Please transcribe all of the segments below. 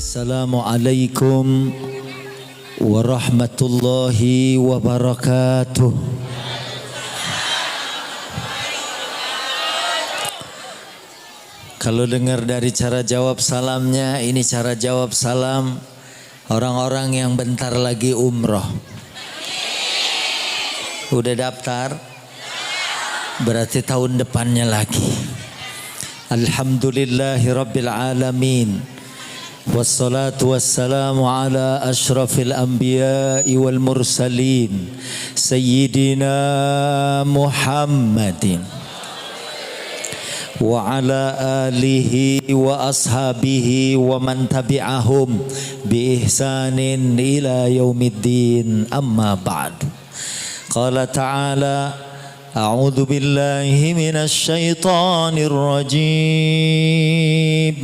Assalamualaikum warahmatullahi wabarakatuh. Kalau dengar dari cara jawab salamnya, ini cara jawab salam orang-orang yang bentar lagi umroh. Udah daftar? Berarti tahun depannya lagi. Alhamdulillahirabbil alamin. Wassalatu wassalamu ala asyrafil anbiya'i wal mursalin Sayyidina Muhammadin wa ala alihi wa ashabihi wa man tabi'ahum bi ihsanin ila yaumiddin, amma ba'du. Qala ta'ala a'udzu billahi minasy syaithanir rajim.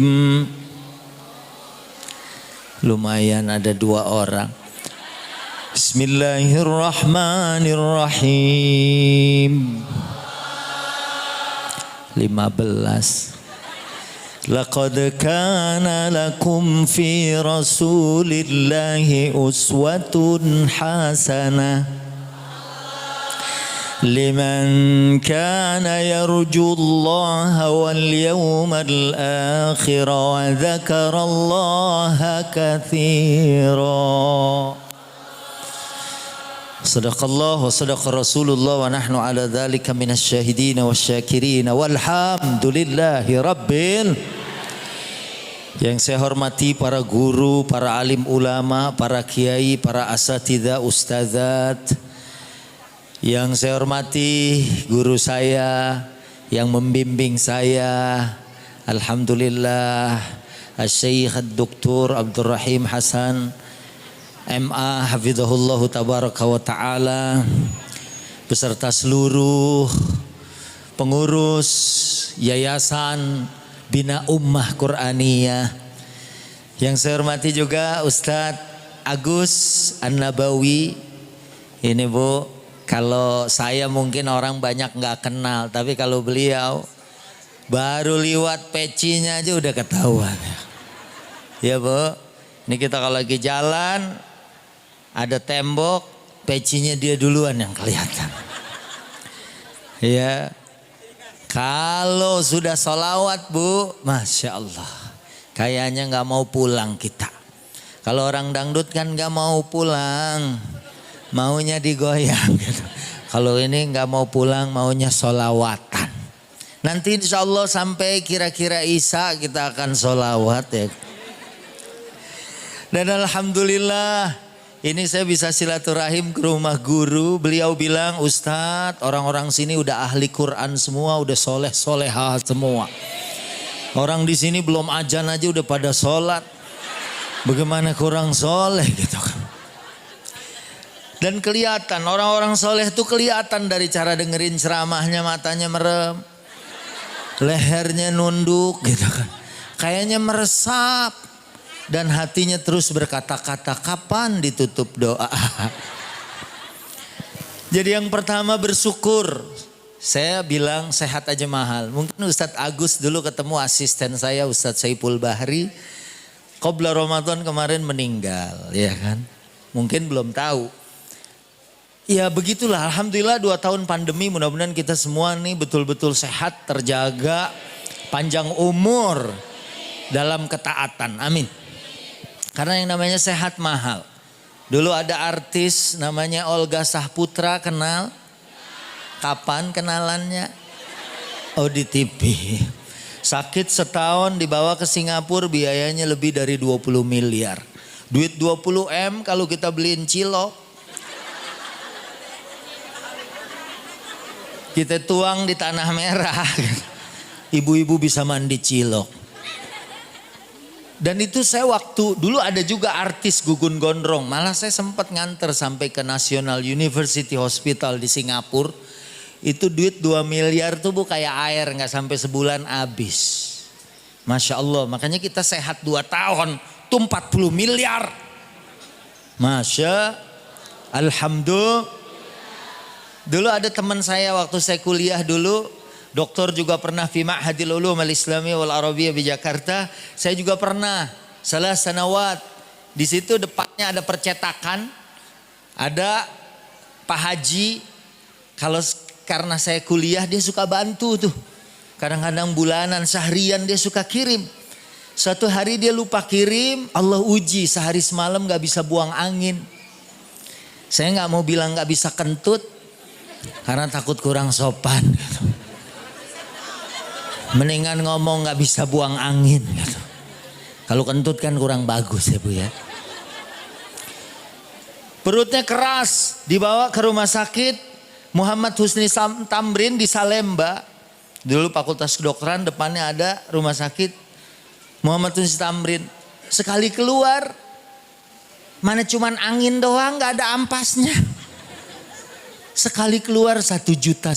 Lumayan ada dua orang. Bismillahirrahmanirrahim. 15. Laqad kana lakum fi rasulillahi uswatun hasanah liman kana yarjullaha wal yawmal akhir wa dzakarallaha katsira. Sadaqallah wa sadaqa Rasulullah wa nahnu ala dzalika minasy syahidin wasyakirin walhamdulillahi rabbil. Yang saya hormati para guru, para alim ulama, para kiai, para asatidzah, ustadzat. Yang saya hormati guru saya yang membimbing saya, alhamdulillah, Asy-Syaikh Dr. Abdul Rahim Hasan MA hafizahullah tabaraka wa taala, beserta seluruh pengurus Yayasan Bina Ummah Qur'aniyah. Yang saya hormati juga Ustadz Agus An-Nabawi. Ini Bu, kalau saya mungkin orang banyak nggak kenal, tapi kalau beliau baru liwat pecinya aja udah ketahuan. Ya Bu, ini kita kalau lagi jalan ada tembok, pecinya dia duluan yang kelihatan. Ya, kalau sudah sholawat Bu, Masya Allah, kayaknya nggak mau pulang kita. Kalau orang dangdut kan nggak mau pulang, maunya digoyang gitu. Kalau ini nggak mau pulang, maunya sholawatan. Nanti insya Allah sampai kira-kira Isya kita akan sholawat ya. Dan alhamdulillah ini saya bisa silaturahim ke rumah guru. Beliau bilang, Ustadz, orang-orang sini udah ahli Quran semua, udah soleh-solehah semua. Orang di sini belum azan aja udah pada sholat. Bagaimana kurang soleh gitu kan. Dan kelihatan orang-orang soleh itu kelihatan dari cara dengerin ceramahnya, matanya merem, lehernya nunduk gitu kan, kayaknya meresap, dan hatinya terus berkata-kata, kapan ditutup doa. Jadi yang pertama bersyukur. Saya bilang sehat aja mahal. Mungkin Ustadz Agus dulu ketemu asisten saya Ustadz Saipul Bahri, qabla Ramadan kemarin meninggal, ya kan? Mungkin belum tahu. Ya begitulah, alhamdulillah 2 tahun pandemi, mudah-mudahan kita semua nih betul-betul sehat, terjaga, panjang umur dalam ketaatan, amin. Karena yang namanya sehat mahal. Dulu ada artis namanya Olga Sahputra, kenal? Kapan kenalannya? Oh di TV. Sakit setahun dibawa ke Singapura, biayanya lebih dari 20 miliar. Duit 20 M kalau kita beliin cilok. Kita tuang di tanah merah. Ibu-ibu bisa mandi cilok. Dan itu saya waktu dulu ada juga artis Gugun Gondrong. Malah saya sempat nganter sampai ke National University Hospital di Singapura. Itu duit 2 miliar tuh Bu kayak air, gak sampai sebulan habis. Masya Allah, makanya kita sehat 2 tahun tuh 40 miliar. Masya Alhamdulillah. Dulu ada teman saya waktu saya kuliah dulu, doktor juga pernah fi Ma'hadil Ulum Al-Islami wal Arabiyyah di Jakarta. Saya juga pernah salah sanawat. Di situ depannya ada percetakan, ada Pak Haji. Kalau karena saya kuliah dia suka bantu tuh. Kadang-kadang bulanan, seharian dia suka kirim. Suatu hari dia lupa kirim, Allah uji sehari semalam gak bisa buang angin. Saya gak mau bilang gak bisa kentut, karena takut kurang sopan gitu. Mendingan ngomong gak bisa buang angin gitu. Kalau kentut kan kurang bagus ya Bu ya. Perutnya keras, dibawa ke rumah sakit Muhammad Husni Tamrin di Salemba. Dulu fakultas kedokteran, depannya ada rumah sakit Muhammad Husni Tamrin. Sekali keluar, mana cuman angin doang, gak ada ampasnya. Sekali keluar 1,5 juta.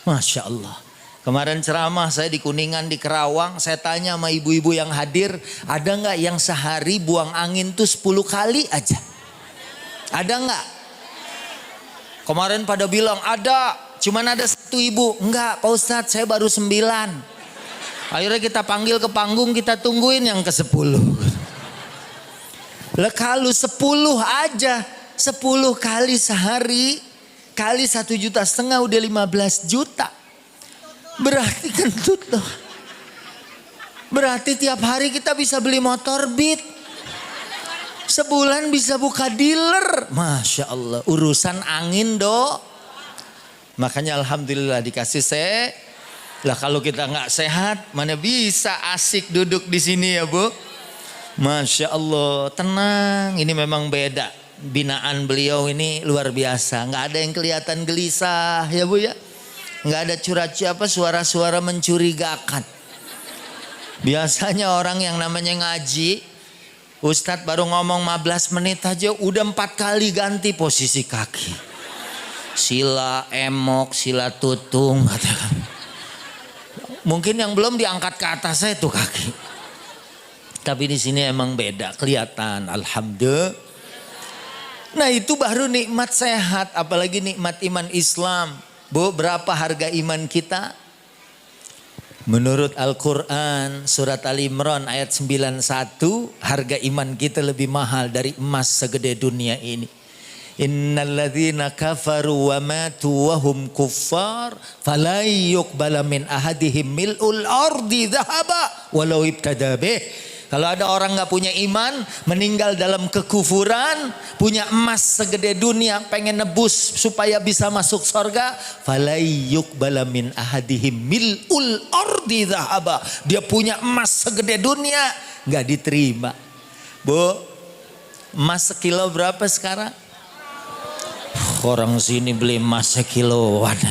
Masya Allah. Kemarin ceramah saya di Kuningan, di Kerawang. Saya tanya sama ibu-ibu yang hadir, ada gak yang sehari buang angin tuh 10 kali aja? Ada gak? Kemarin pada bilang ada, cuman ada 1 ibu. Enggak Pak Ustadz, saya baru 9. Akhirnya kita panggil ke panggung, kita tungguin yang ke-10. Lah kalau 10 aja, 10 kali sehari, kali 1,5 juta udah 15 juta. Berarti kentut loh. Berarti tiap hari kita bisa beli motor Beat. Sebulan bisa buka dealer. Masya Allah, urusan angin dok. Makanya alhamdulillah dikasih saya. Lah kalau kita nggak sehat, mana bisa asik duduk di sini ya Bu. Masya Allah, tenang. Ini memang beda. Binaan beliau ini luar biasa. Nggak ada yang kelihatan gelisah ya Bu ya. Nggak ada suara-suara mencurigakan. Biasanya orang yang namanya ngaji, Ustadz baru ngomong 15 menit aja udah 4 kali ganti posisi kaki. Sila emok, sila tutung katakan. Mungkin yang belum diangkat ke atas saya tuh kaki. Tapi di sini emang beda, kelihatan. Alhamdulillah. Nah itu baru nikmat sehat, apalagi nikmat iman Islam. Bu, berapa harga iman kita? Menurut Al-Quran surat Al-Imran ayat 91, harga iman kita lebih mahal dari emas segede dunia ini. Innalladzina kafaru wa matu wa hum kuffar fala yuqbala min ahadihim mil'ul ardi dhahaba walau ibtada bih. Kalau ada orang gak punya iman, meninggal dalam kekufuran, punya emas segede dunia, pengen nebus supaya bisa masuk surga, falayyuk balamin ahadihim mil'ul ardi dhahaba. Dia punya emas segede dunia, gak diterima. Bu, emas sekilo berapa sekarang? Orang sini beli emas sekiloan.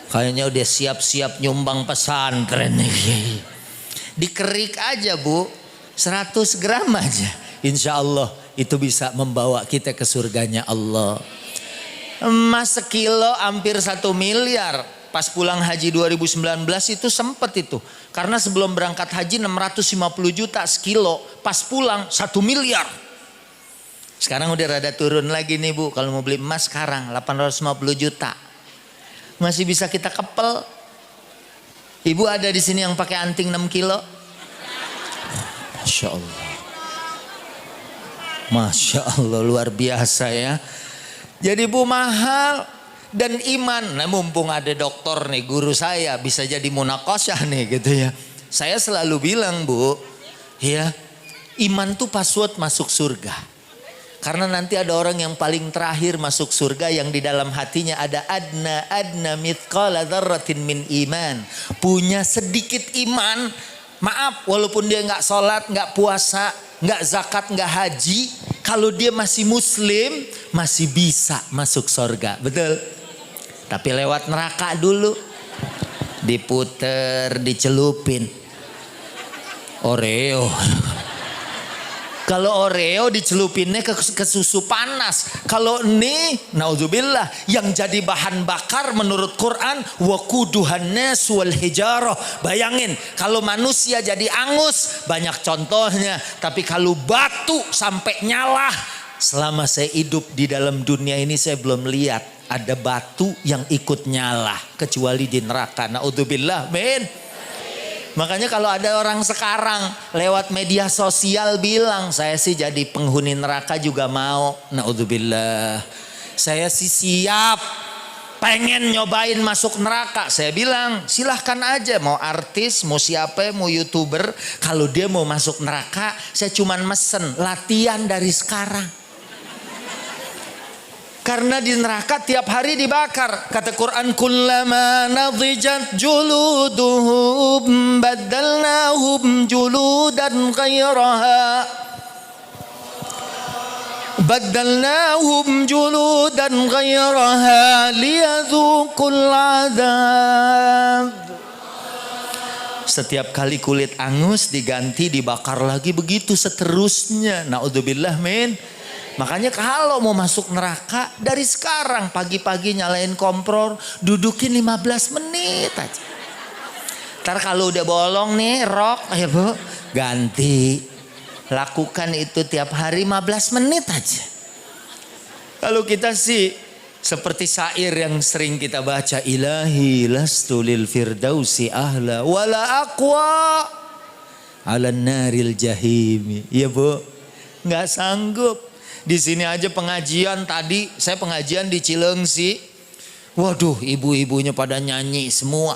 Kayaknya udah siap-siap nyumbang pesantren nih. Dikerik aja Bu, 100 gram aja. Insya Allah itu bisa membawa kita ke surganya Allah. Emas sekilo hampir 1 miliar. Pas pulang haji 2019 itu sempet itu. Karena sebelum berangkat haji 650 juta sekilo. Pas pulang 1 miliar. Sekarang udah rada turun lagi nih Bu. Kalau mau beli emas sekarang 850 juta. Masih bisa kita kepel. Ibu ada di sini yang pakai anting 6 kilo? Masya Allah. Masya Allah, luar biasa ya. Jadi Bu mahal dan iman. Nah mumpung ada dokter nih, guru saya bisa jadi munakosah nih gitu ya. Saya selalu bilang Bu, ya iman tuh password masuk surga. Karena nanti ada orang yang paling terakhir masuk surga yang di dalam hatinya ada adna mithqala dzarratin min iman. Punya sedikit iman, maaf walaupun dia nggak sholat, nggak puasa, nggak zakat, nggak haji. Kalau dia masih muslim masih bisa masuk surga, betul? Tapi lewat neraka dulu. Diputer, dicelupin. Oreo. Kalau Oreo dicelupinnya ke susu panas. Kalau ini, naudzubillah, yang jadi bahan bakar menurut Quran, waquduhan nas wal hijarah. Bayangin, kalau manusia jadi angus, banyak contohnya. Tapi kalau batu sampai nyala, selama saya hidup di dalam dunia ini saya belum lihat ada batu yang ikut nyala kecuali di neraka. Naudzubillah, men. Makanya kalau ada orang sekarang lewat media sosial bilang saya sih jadi penghuni neraka juga mau. Naudzubillah. Saya sih siap pengen nyobain masuk neraka. Saya bilang silahkan aja, mau artis, mau siapa, mau YouTuber. Kalau dia mau masuk neraka, saya cuman mesen latihan dari sekarang. Karena di neraka tiap hari dibakar. Kata Quran, kullama nadijat juluduhum baddalnahum juludan ghairaha. Baddalnahum juludan ghairaha liyadzuqul adab. Setiap kali kulit angus diganti dibakar lagi, begitu seterusnya. Naudzubillah min. Makanya kalau mau masuk neraka dari sekarang pagi-pagi nyalain kompor, dudukin 15 menit aja. Ntar kalau udah bolong nih rok, ayo bu, ganti. Lakukan itu tiap hari 15 menit aja. Kalau kita sih seperti syair yang sering kita baca, ilahi lastu lil firdausi ahla wala aqwa ala naril jahimi. Ya bu, nggak sanggup. Di sini aja pengajian tadi, saya pengajian di Cilengsi. Waduh, ibu-ibunya pada nyanyi semua.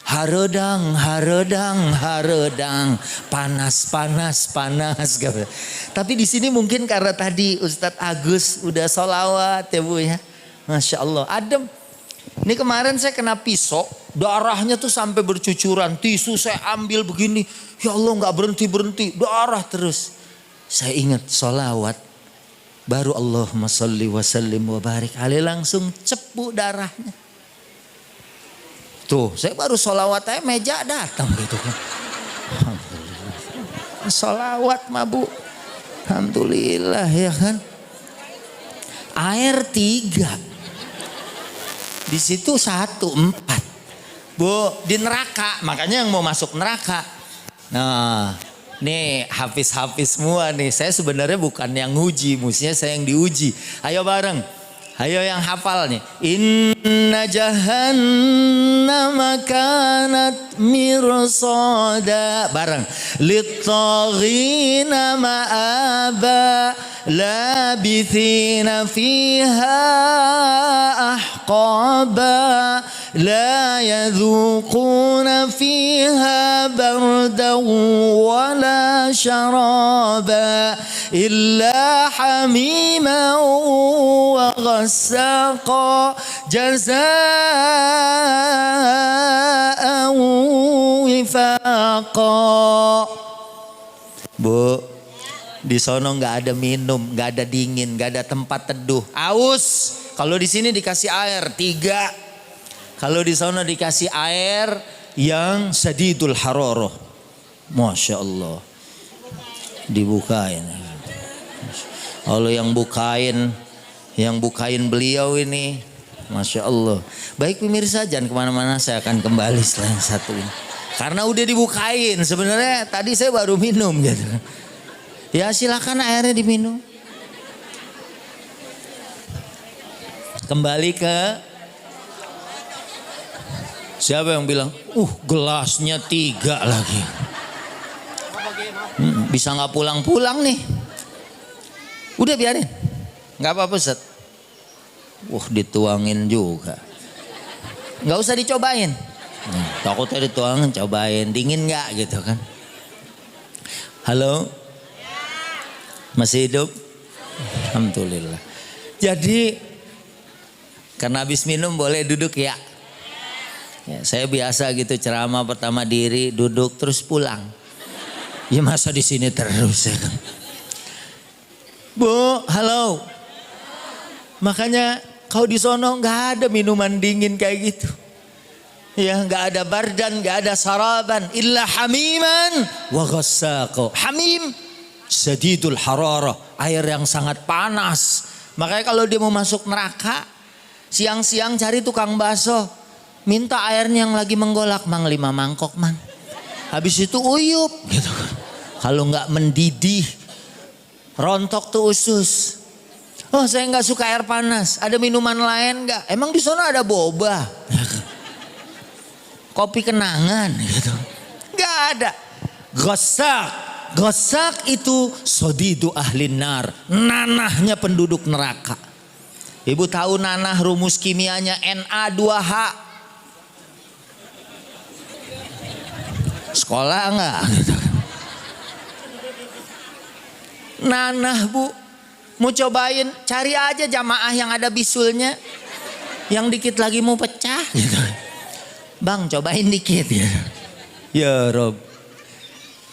Haredang, haredang, haredang, panas, panas, panas. Tapi di sini mungkin karena tadi Ustadz Agus udah sholawat ya bu ya. Masya Allah, adem. Ini kemarin saya kena pisau, darahnya tuh sampai bercucuran. Tisu saya ambil begini, ya Allah nggak berhenti-berhenti, darah terus. Saya ingat sholawat. Baru Allahumma salli wa sallim wa barik alaih, langsung cepu darahnya. Tuh saya baru sholawat aja meja datang gitu kan. Sholawat mabuk. Alhamdulillah ya kan. Air 3. Di situ 1, 4. Bu, di neraka. Makanya yang mau masuk neraka. Nah, nih hafiz-hafiz semua nih. Saya sebenarnya bukan yang nguji, mestinya saya yang diuji. Ayo bareng. Ayo yang hafal nih. Inna jahannama kanat mirsada. Bareng. Littaghina ma'aba. Labithina fiha ahqaba. La yadhuquna fiha bardan wala syaraba illa hamiman wa ghassaqa jazaa'an wifaqa. Bu, di sono nggak ada minum, nggak ada dingin, nggak ada tempat teduh, aus. Kalau di sini dikasih air 3. Kalau di sana dikasih air yang sadidul hararah. Masya Allah. Dibukain. Allah yang bukain beliau ini. Masya Allah. Baik pemirsa, jangan kemana-mana, saya akan kembali setelah yang satu ini. Karena udah dibukain, sebenarnya tadi saya baru minum gitu. Ya silakan airnya diminum. Kembali ke siapa yang bilang, gelasnya 3 lagi. Bisa nggak pulang-pulang nih? Udah biarin, nggak apa-apa Ustaz. Dituangin juga. Nggak usah dicobain. Takutnya dituangin, cobain dingin nggak gitu kan? Halo, masih hidup? Alhamdulillah. Jadi karena habis minum boleh duduk ya. Ya, saya biasa gitu ceramah pertama diri, duduk terus pulang. Ya masa di sini terus ya kan. Bu, halo. Makanya kalau di sono nggak ada minuman dingin kayak gitu. Ya nggak ada bardan, nggak ada saraban, illa hamiman wa ghassaqo. Hamim sadidul hararah, air yang sangat panas. Makanya kalau dia mau masuk neraka, siang-siang cari tukang bakso. Minta airnya yang lagi menggolak, Mang 5 mangkok Mang. Habis itu uyup gitu. Kalau nggak mendidih, rontok tuh usus. Oh saya nggak suka air panas, ada minuman lain nggak? Emang di sana ada boba? Kopi kenangan gitu. Nggak nggak ada. Ghasak itu sodidu ahlin nar, nanahnya penduduk neraka. Ibu tahu nanah rumus kimianya Na2H? Sekolah enggak? Nanah bu, mau cobain, cari aja jamaah yang ada bisulnya, yang dikit lagi mau pecah gitu. Bang cobain dikit ya. Ya Rob.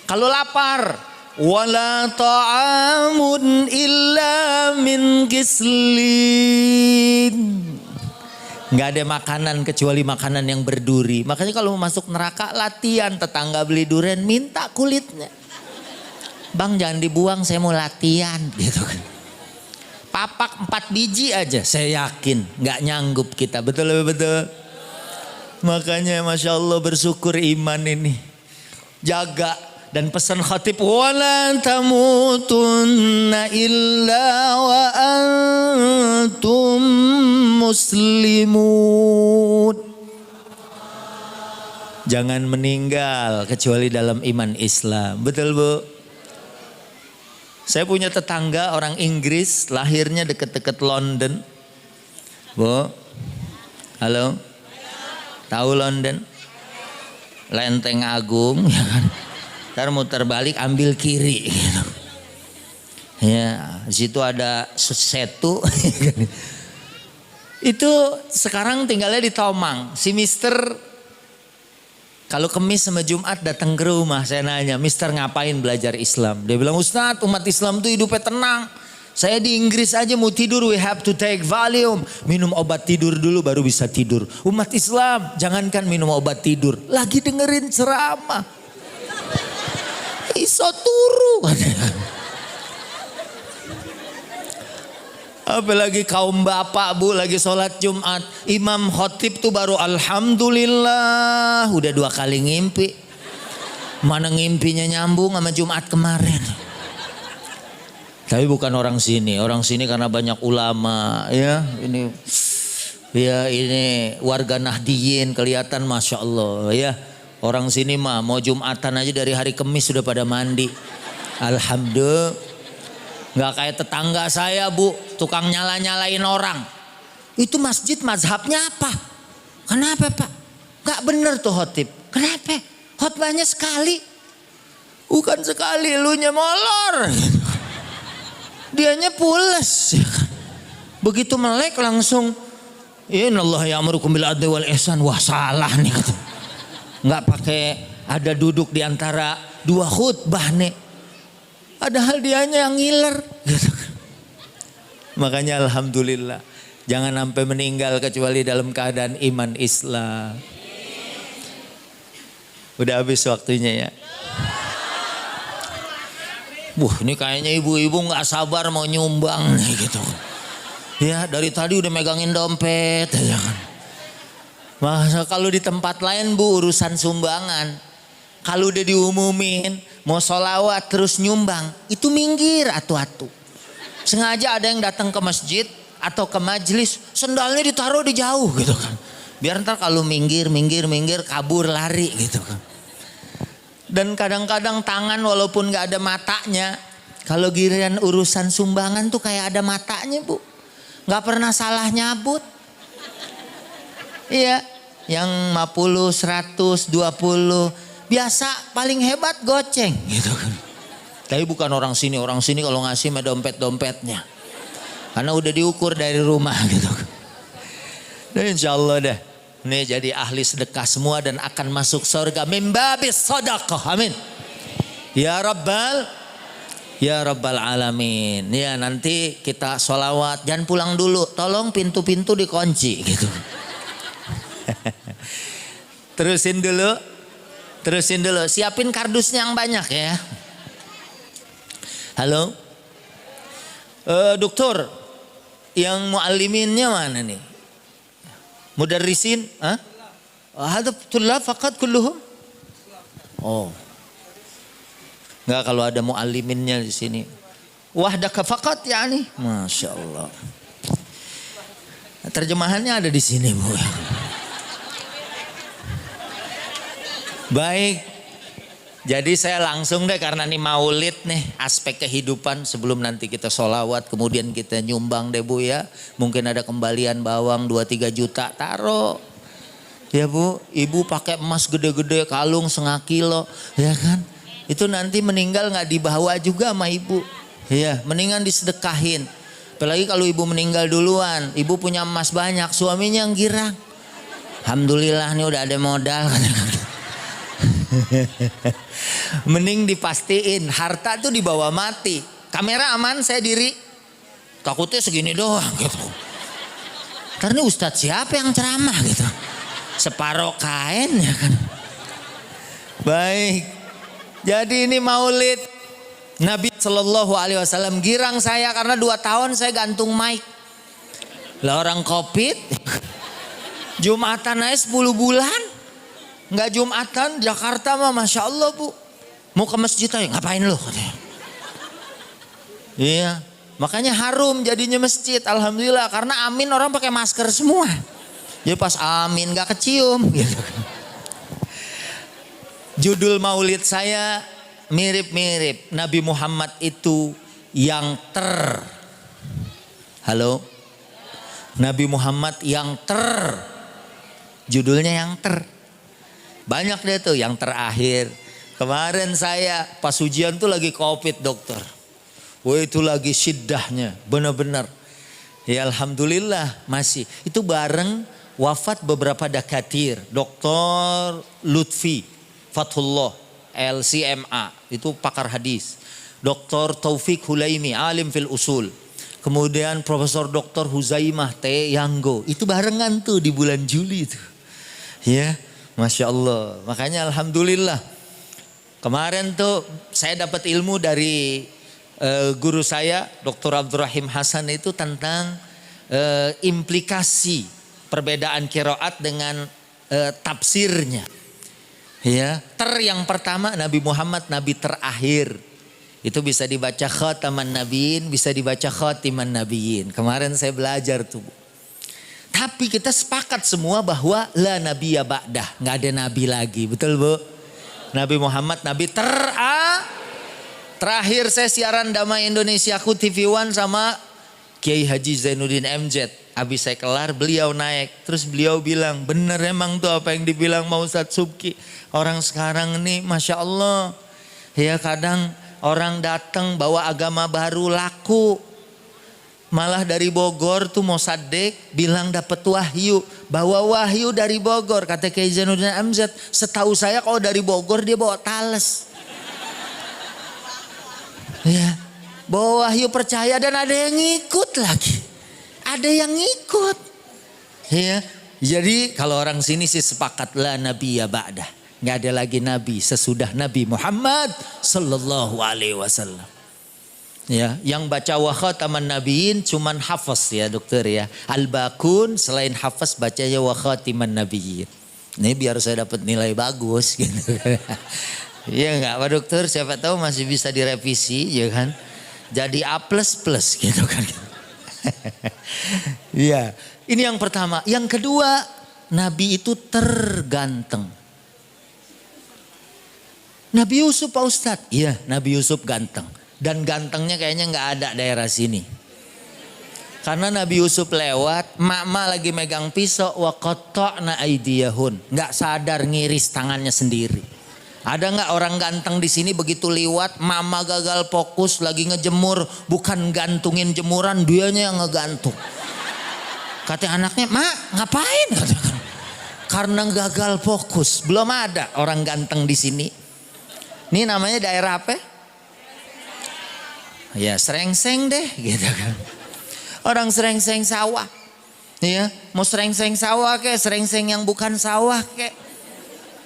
Kalau lapar, wala ta'amun illa min gislin. Nggak ada makanan kecuali makanan yang berduri. Makanya kalau mau masuk neraka latihan, tetangga beli durian minta kulitnya. Bang jangan dibuang, saya mau latihan gitu kan. Papak 4 biji aja, saya yakin nggak nyanggup kita. Betul betul. Makanya masya Allah bersyukur iman ini. Jaga. Dan pesan khatib, wala tamutunna illa wa antum muslimun. Jangan meninggal kecuali dalam iman Islam. Betul bu? Saya punya tetangga orang Inggris, lahirnya deket-deket London. Bu, halo? Tahu London? Lenteng Agung, ya kan? Ntar muter balik ambil kiri gitu. Ya, di situ ada setu. Itu sekarang tinggalnya di Tomang. Si Mister kalau Kemis sama Jumat datang ke rumah, saya nanya, Mister ngapain belajar Islam? Dia bilang, Ustadz umat Islam tuh hidupnya tenang. Saya di Inggris aja mau tidur, we have to take Valium. Minum obat tidur dulu baru bisa tidur. Umat Islam jangankan minum obat tidur, lagi dengerin ceramah. Iso turu. Apalagi kaum bapak bu lagi sholat Jumat, imam khotib tuh baru alhamdulillah udah 2 kali ngimpi. Mana ngimpinya nyambung sama Jumat kemarin. Tapi bukan orang sini karena banyak ulama ya. Ini warga Nahdiyin kelihatan masya Allah ya. Orang sini mah mau Jumatan aja dari hari Kamis sudah pada mandi. Alhamdulillah. Nggak kayak tetangga saya bu, tukang nyala-nyalain orang. Itu masjid mazhabnya apa? Kenapa pak? Nggak bener tuh khotib. Kenapa? Khotbahnya sekali. Bukan sekali, elunya molor. Dianya pules. Begitu melek langsung. Innallaha ya'murukum bil adli wal ihsan. Wah salah nih kata. Nggak pakai ada duduk di antara 2 khutbah nih. Padahal dianya yang ngiler. Gitu. Makanya alhamdulillah. Jangan sampai meninggal kecuali dalam keadaan iman Islam. Udah habis waktunya ya. Ini kayaknya ibu-ibu nggak sabar mau nyumbang nih gitu. Ya dari tadi udah megangin dompet ya kan. Masa kalau di tempat lain bu urusan sumbangan. Kalau udah diumumin mau sholawat terus nyumbang. Itu minggir atu-atu. Sengaja ada yang datang ke masjid atau ke majelis. Sendalnya ditaruh di jauh gitu kan. Biar ntar kalau minggir kabur lari gitu kan. Dan kadang-kadang tangan walaupun gak ada matanya. Kalau giliran urusan sumbangan tuh kayak ada matanya bu. Gak pernah salah nyabut. Iya. Yang 50, 100, 20 biasa paling hebat goceng gitu kan. Tapi bukan orang sini kalau ngasih mah dompetnya. Karena udah diukur dari rumah gitu. Dan insya Allah dah. Ini jadi ahli sedekah semua dan akan masuk surga. Mimbabis sadaqah. Amin. Ya Rabbal Alamin. Ya nanti kita sholawat. Jangan pulang dulu. Tolong pintu-pintu dikunci gitu. Terusin dulu. Siapin kardusnya yang banyak ya. Halo. Dokter. Yang mualliminnya mana nih? Mudarrisin? Hadap tullab faqat kulluhum? Oh. Enggak kalau ada mualliminnya di sini. Wahdaka faqat yani. Masya Allah. Terjemahannya ada di sini bu. Baik, Jadi saya langsung deh, karena ini maulid nih, aspek kehidupan sebelum nanti kita sholawat kemudian kita nyumbang deh Bu ya. Mungkin ada kembalian bawang 2-3 juta, taruh. Ya Bu, ibu pakai emas gede-gede kalung 0,5 kilo ya kan. Itu nanti meninggal gak dibawa juga sama ibu. Ya, mendingan disedekahin. Apalagi kalau ibu meninggal duluan, ibu punya emas banyak, suaminya yang girang. Alhamdulillah nih udah ada modal. Mending dipastiin harta tuh dibawa mati. Kamera aman, saya diri. Takutnya segini doang gitu. Karena ustadz siapa yang ceramah gitu. Separuh kain ya kan. Baik. Jadi ini maulid. Nabi SAW girang saya karena 2 tahun saya gantung mic. Lah orang covid. Jumatan aja 10 bulan. Nggak Jumatan, Jakarta mah Masya Allah Bu. Mau ke masjid aja, ngapain lo? Iya, makanya harum jadinya masjid. Alhamdulillah, karena amin orang pakai masker semua. Jadi pas amin nggak kecium. Gitu. Judul maulid saya mirip-mirip. Nabi Muhammad itu yang Halo? Nabi Muhammad yang Judulnya yang Banyak deh tuh yang terakhir. Kemarin saya pas ujian tuh lagi covid dokter. Wah itu lagi syiddahnya benar-benar. Ya Alhamdulillah masih. Itu bareng wafat beberapa dakatir. Dokter Lutfi Fathullah LCMA itu pakar hadis. Dokter Taufik Hulaimi alim fil usul. Kemudian Profesor Dokter Huzaimah T. Yanggo. Itu barengan tuh di bulan Juli itu. Ya. Masya Allah, makanya Alhamdulillah. Kemarin tuh saya dapat ilmu dari guru saya, Dr. Abdurrahim Hasan itu tentang implikasi perbedaan qiraat dengan tafsirnya. Ya, yang pertama Nabi Muhammad Nabi terakhir. Itu bisa dibaca khataman nabiyin, bisa dibaca khatiman nabiyin. Kemarin saya belajar tuh. Tapi kita sepakat semua bahwa la nabiyya ba'dah, nggak ada nabi lagi, betul Bu? Nabi Muhammad nabi terakhir. Saya siaran Damai Indonesia aku TV One sama Kiai Haji Zainuddin MZ. Habis saya kelar beliau naik, terus beliau bilang bener emang tuh apa yang dibilang mau Ustadz Subki. Orang sekarang nih Masya Allah ya, kadang orang datang bawa agama baru laku. Malah dari Bogor tuh Mosadek bilang dapat wahyu. Bawa wahyu dari Bogor. Kata Kiai Zainuddin MZ. Setahu saya kalau dari Bogor dia bawa tales. Ya, bawa wahyu percaya dan ada yang ngikut lagi. Ada yang ngikut. Ya, jadi kalau orang sini sih sepakat lah Nabi ya ba'dah. Nggak ada lagi Nabi sesudah Nabi Muhammad Sallallahu Alaihi Wasallam. Ya, yang baca wa khataman nabiyyin cuman hafaz ya dokter ya. Al-Bakun selain hafaz bacanya wa khatiman nabiyyin. Ini biar saya dapat nilai bagus gitu. Iya enggak Pak Dokter, siapa tahu masih bisa direvisi ya kan. Jadi A++ gitu kan. Iya, ini yang pertama. Yang kedua, Nabi itu terganteng. Nabi Yusuf Pak Ustadz. Iya, Nabi Yusuf ganteng. Dan gantengnya kayaknya nggak ada daerah sini. Karena Nabi Yusuf lewat, mak lagi megang pisau, wa qatta'na aydiyahun. Nggak sadar ngiris tangannya sendiri. Ada nggak orang ganteng di sini begitu liwat, mama gagal fokus lagi ngejemur, bukan gantungin jemuran, dianya yang ngegantung. Kata anaknya, mak ngapain? Karena gagal fokus. Belum ada orang ganteng di sini. Ini namanya daerah apa? Ya Srengseng deh gitu kan. Orang Srengseng sawah. Ya, mau Srengseng sawah kek, Srengseng yang bukan sawah kek.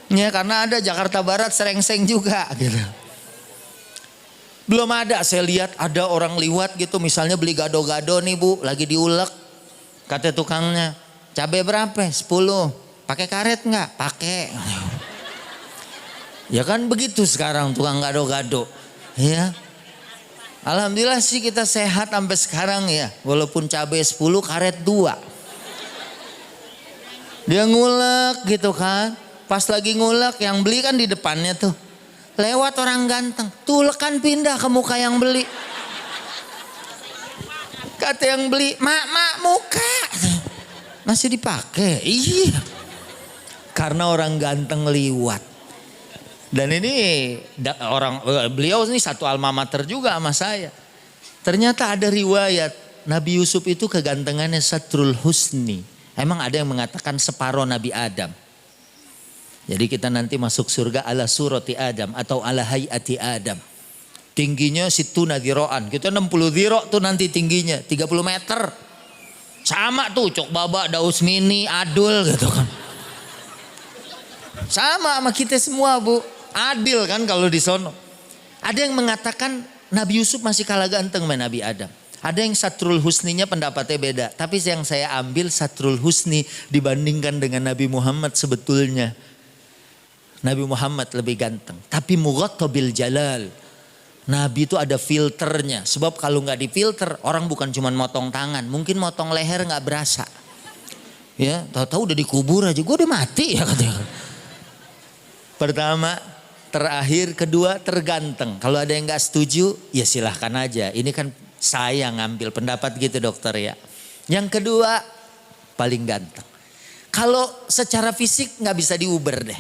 Ya karena ada Jakarta Barat Srengseng juga gitu. Belum ada, saya lihat ada orang liwat gitu misalnya beli gado-gado nih Bu, lagi diulek. Kata tukangnya, cabai berapa? 10. Pakai karet nggak? Pakai. Ya kan begitu sekarang tukang gado-gado. Ya. Alhamdulillah sih kita sehat sampai sekarang ya. Walaupun cabai 10 karet 2. Dia ngulek gitu kan. Pas lagi ngulek yang beli kan di depannya tuh. lewat orang ganteng, tulekan pindah ke muka yang beli. Kata yang beli, mak muka masih dipakai. Iya, karena orang ganteng liwat. Dan ini beliau ini satu alma mater juga sama saya. Ternyata ada riwayat Nabi Yusuf itu kegantengannya satrul husni. Emang ada yang mengatakan separuh Nabi Adam. Jadi kita nanti masuk surga ala surati Adam atau ala hayati Adam. Tingginya situna dhiro'an. Kita 60 dhiro' tuh nanti tingginya 30 meter. Sama tuh Cok Baba, Daus Mini, Adul gitu kan. Sama kita semua Bu. Adil kan kalau di sono. Ada yang mengatakan Nabi Yusuf masih kalah ganteng sama Nabi Adam. Ada yang satrul husninya pendapatnya beda. Tapi yang saya ambil satrul husni dibandingkan dengan Nabi Muhammad sebetulnya. Nabi Muhammad lebih ganteng. Tapi mughattabil jalal. Nabi itu ada filternya. Sebab kalau nggak difilter orang bukan cuma motong tangan. Mungkin motong leher nggak berasa. Ya, tahu-tahu udah dikubur aja. Gue udah mati ya katanya. Pertama, terakhir, kedua terganteng. Kalau ada yang nggak setuju ya silahkan aja. Ini kan saya ngambil pendapat gitu dokter ya. Yang kedua paling ganteng. Kalau secara fisik nggak bisa diuber deh.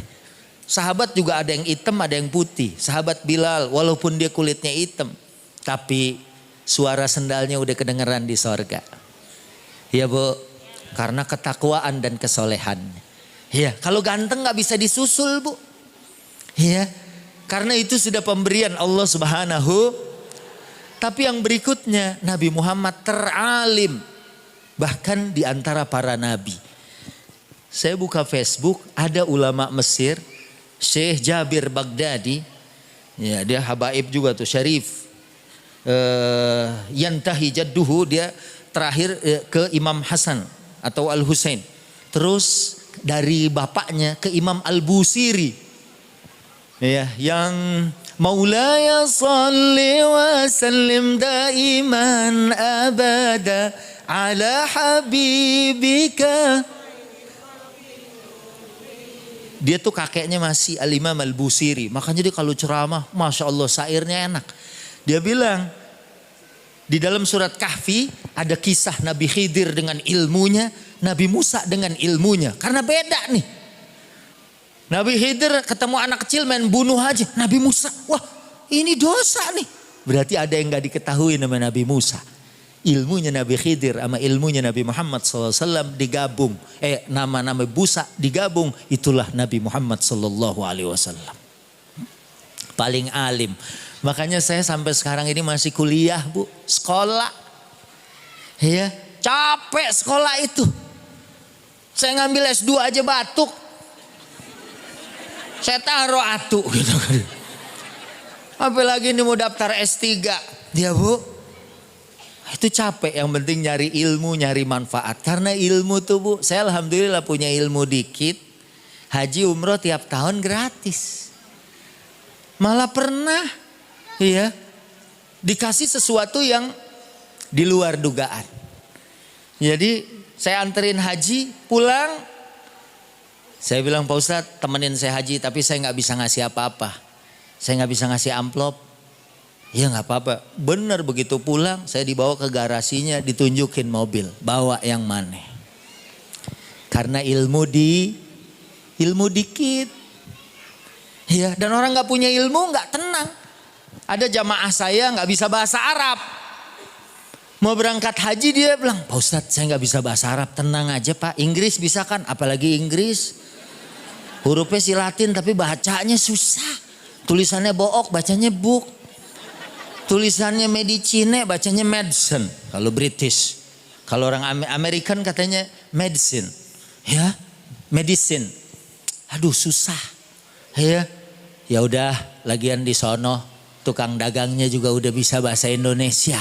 Sahabat juga ada yang hitam ada yang putih. Sahabat Bilal walaupun dia kulitnya hitam. Tapi suara sendalnya udah kedengeran di sorga. Ya Bu. Karena ketakwaan dan kesolehannya. Ya kalau ganteng nggak bisa disusul Bu. Ya karena itu sudah pemberian Allah Subhanahu. Tapi yang berikutnya Nabi Muhammad teralim. Bahkan di antara para nabi. Saya buka Facebook ada ulama Mesir. Syekh Jabir Baghdadi. Ya, dia habaib juga tuh Syarif. Yantahi jadduhu dia terakhir ke Imam Hasan atau Al-Husain. Terus dari bapaknya ke Imam Al-Busiri. Ya, yang Maulaya salli wa sallim daiman abada ala habibika. Dia tuh kakeknya masih Al-Imam Al-Busiri. Makanya dia kalau ceramah Masya Allah syairnya enak. Dia bilang di dalam surat Kahfi ada kisah Nabi Khidir dengan ilmunya. Nabi Musa dengan ilmunya. Karena beda nih. Nabi Khidir ketemu anak kecil main bunuh aja. Nabi Musa, wah ini dosa nih. Berarti ada yang gak diketahui nama Nabi Musa. Ilmunya Nabi Khidir sama ilmunya Nabi Muhammad SAW digabung. Nama-nama Musa digabung. Itulah Nabi Muhammad SAW. Paling alim. Makanya saya sampai sekarang ini masih kuliah Bu. Sekolah. Ya, capek sekolah itu. Saya ngambil S2 aja batuk. Saya taruh atu gitu kan. Apalagi ini mau daftar S3. Dia Bu. Itu capek. Yang penting nyari ilmu, nyari manfaat. Karena ilmu tuh Bu. Saya alhamdulillah punya ilmu dikit. Haji umroh tiap tahun gratis. Malah pernah. Iya. Dikasih sesuatu yang di luar dugaan. Jadi saya anterin haji pulang. Saya bilang Pak Ustadz temenin saya haji tapi saya gak bisa ngasih apa-apa. Saya gak bisa ngasih amplop. Ya gak apa-apa. Bener begitu pulang saya dibawa ke garasinya ditunjukin mobil. Bawa yang mana. Karena ilmu dikit. Ya, dan orang gak punya ilmu gak tenang. Ada jamaah saya gak bisa bahasa Arab. Mau berangkat haji dia bilang Pak Ustadz saya gak bisa bahasa Arab. Tenang aja Pak. Inggris bisa kan. Apalagi Inggris. Hurufnya si Latin tapi bacanya susah. Tulisannya book, bacanya book. Tulisannya medicine, bacanya medicine. Kalau British. Kalau orang American katanya medicine. Ya, medicine. Aduh susah. Ya udah, lagian di sono tukang dagangnya juga udah bisa bahasa Indonesia.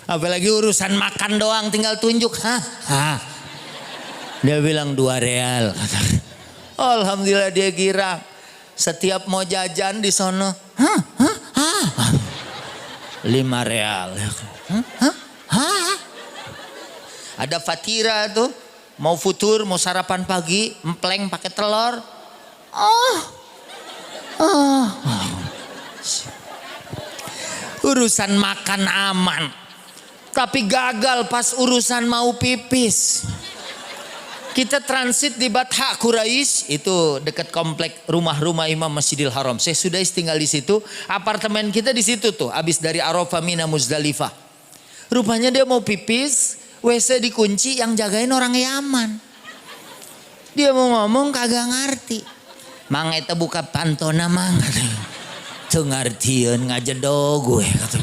Apalagi urusan makan doang tinggal tunjuk. Hah. Dia bilang 2 real. Alhamdulillah dia girang. Setiap mau jajan di sono, 5 real. Ada fatira tuh, mau futur, mau sarapan pagi, empleng pakai telur. Urusan makan aman, tapi gagal pas urusan mau pipis. Kita transit di Batha Quraisy, itu dekat komplek rumah-rumah Imam Masjidil Haram. Saya sudah tinggal di situ, apartemen kita di situ tuh, habis dari Arafah, Mina, Muzdalifah. Rupanya dia mau pipis, WC dikunci, yang jagain orang Yaman. Dia mau ngomong kagak ngerti. Mang eta buka pantona mang. Tuh ngartieun ngajedo gue kata.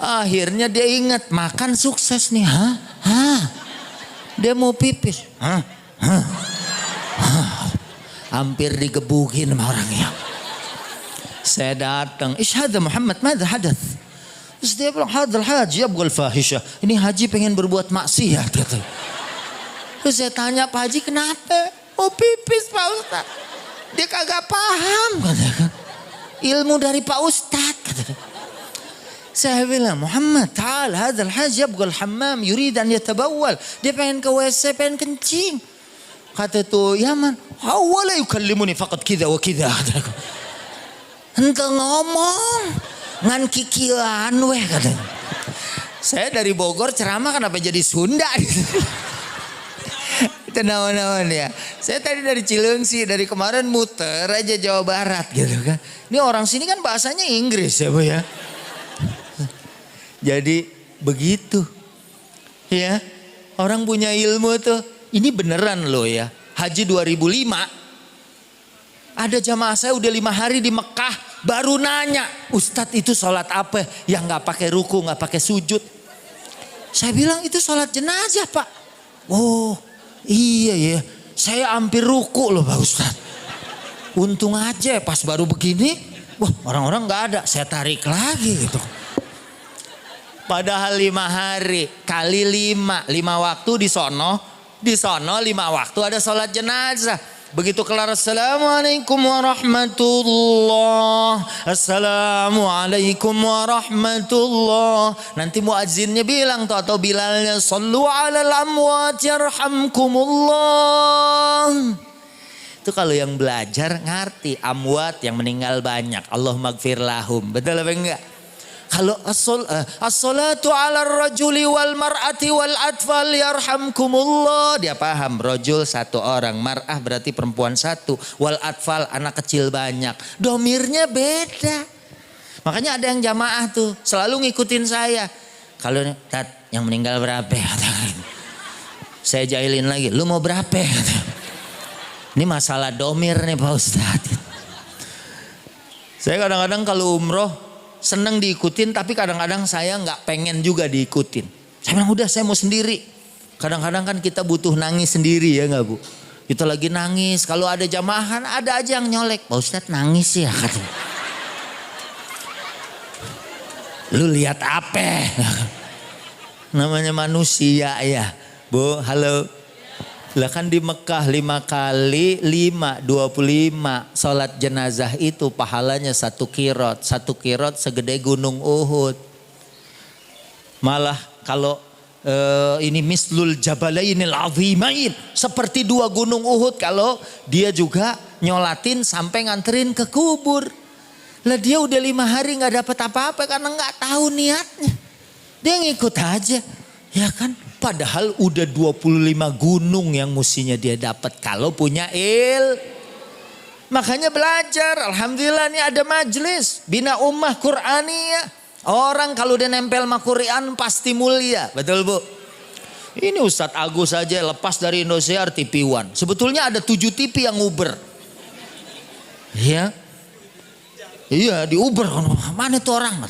Akhirnya dia ingat makan sukses nih. Dia mau pipis. Hampir digebukin sama orangnya. Saya datang. Ishhada Muhammad, madza hadath? Terus dia bilang, hadal haji yabghal fahisyah. Ini haji pengen berbuat maksiat kata. Terus saya tanya, Pak Haji kenapa? Mau pipis Pak Ustaz. Dia kagak paham kata. Ilmu dari Pak Ustaz kata. Saya bilang, Muhammad ta'al hadal haji yabghal hammam yurid an yatabawwal. Dia pengen ke WC, pengen kencing. Kata tuh Yaman, awala yukallimuni faqad kidha wa kidha. Henteu ngomong ngan kikian weh kata. Saya dari Bogor ceramah kenapa jadi Sunda? Itu naon-naon ya. Saya tadi dari Cileungsi, dari kemarin muter aja Jawa Barat gitu kan. Ini orang sini kan bahasanya Inggris ya Bu ya. Jadi begitu. Ya. Orang punya ilmu tuh. Ini beneran loh ya. Haji 2005. Ada jamaah saya udah 5 hari di Mekah. Baru nanya. Ustadz itu sholat apa? Yang gak pakai ruku, gak pakai sujud. Saya bilang itu sholat jenazah Pak. Oh iya ya. Saya hampir ruku loh Pak Ustadz. Untung aja pas baru begini. Wah orang-orang gak ada. Saya tarik lagi gitu. Padahal 5 hari kali 5 waktu di sono 5 waktu ada sholat jenazah. Begitu kelar assalamualaikum warahmatullah, assalamualaikum warahmatullah. Nanti muazzinnya bilang tuh atau bilalnya sallu alal amwat yarhamkumullah. Itu kalau yang belajar ngerti amwat yang meninggal banyak. Allahumma gfir lahum. Betul apa enggak? Kalau as-salatu ala rajuli wal mar'ati wal atfal yarhamkumullah. Dia paham rajul 1 orang, mar'ah berarti perempuan 1, wal atfal anak kecil banyak. Domirnya beda. Makanya ada yang jamaah tuh selalu ngikutin saya. Kalau yang meninggal berapa? Saya jahilin lagi, lu mau berapa? Ini masalah domir nih Pak Ustadz. Saya kadang-kadang kalau umroh seneng diikutin, tapi kadang-kadang saya nggak pengen juga diikutin. Saya bilang udah saya mau sendiri. Kadang-kadang kan kita butuh nangis sendiri ya nggak Bu? Kita lagi nangis, kalau ada jamaah kan ada aja yang nyolek. Pak Ustadz nangis ya katanya. Lu lihat apa? Namanya manusia ya. Bu, halo. Lah kan di Mekah 5 kali 5, 25 sholat jenazah itu pahalanya 1 kirot. 1 kirot segede gunung Uhud. Malah kalau ini mislul jabalainil azimain. Seperti 2 gunung Uhud kalau dia juga nyolatin sampai nganterin ke kubur. Lah dia udah 5 hari gak dapat apa-apa karena gak tahu niatnya. Dia ngikut aja. Ya kan? Padahal udah 25 gunung yang mestinya dia dapat kalau punya Makanya belajar. Alhamdulillah nih ada majelis Bina Ummah Qur'aniyah. Orang kalau dia nempel sama Quran pasti mulia. Betul Bu? Ini Ustadz Agus aja lepas dari Indosiar TV One. Sebetulnya ada 7 TV yang Uber. Iya. Iya di Uber. Mana itu orang?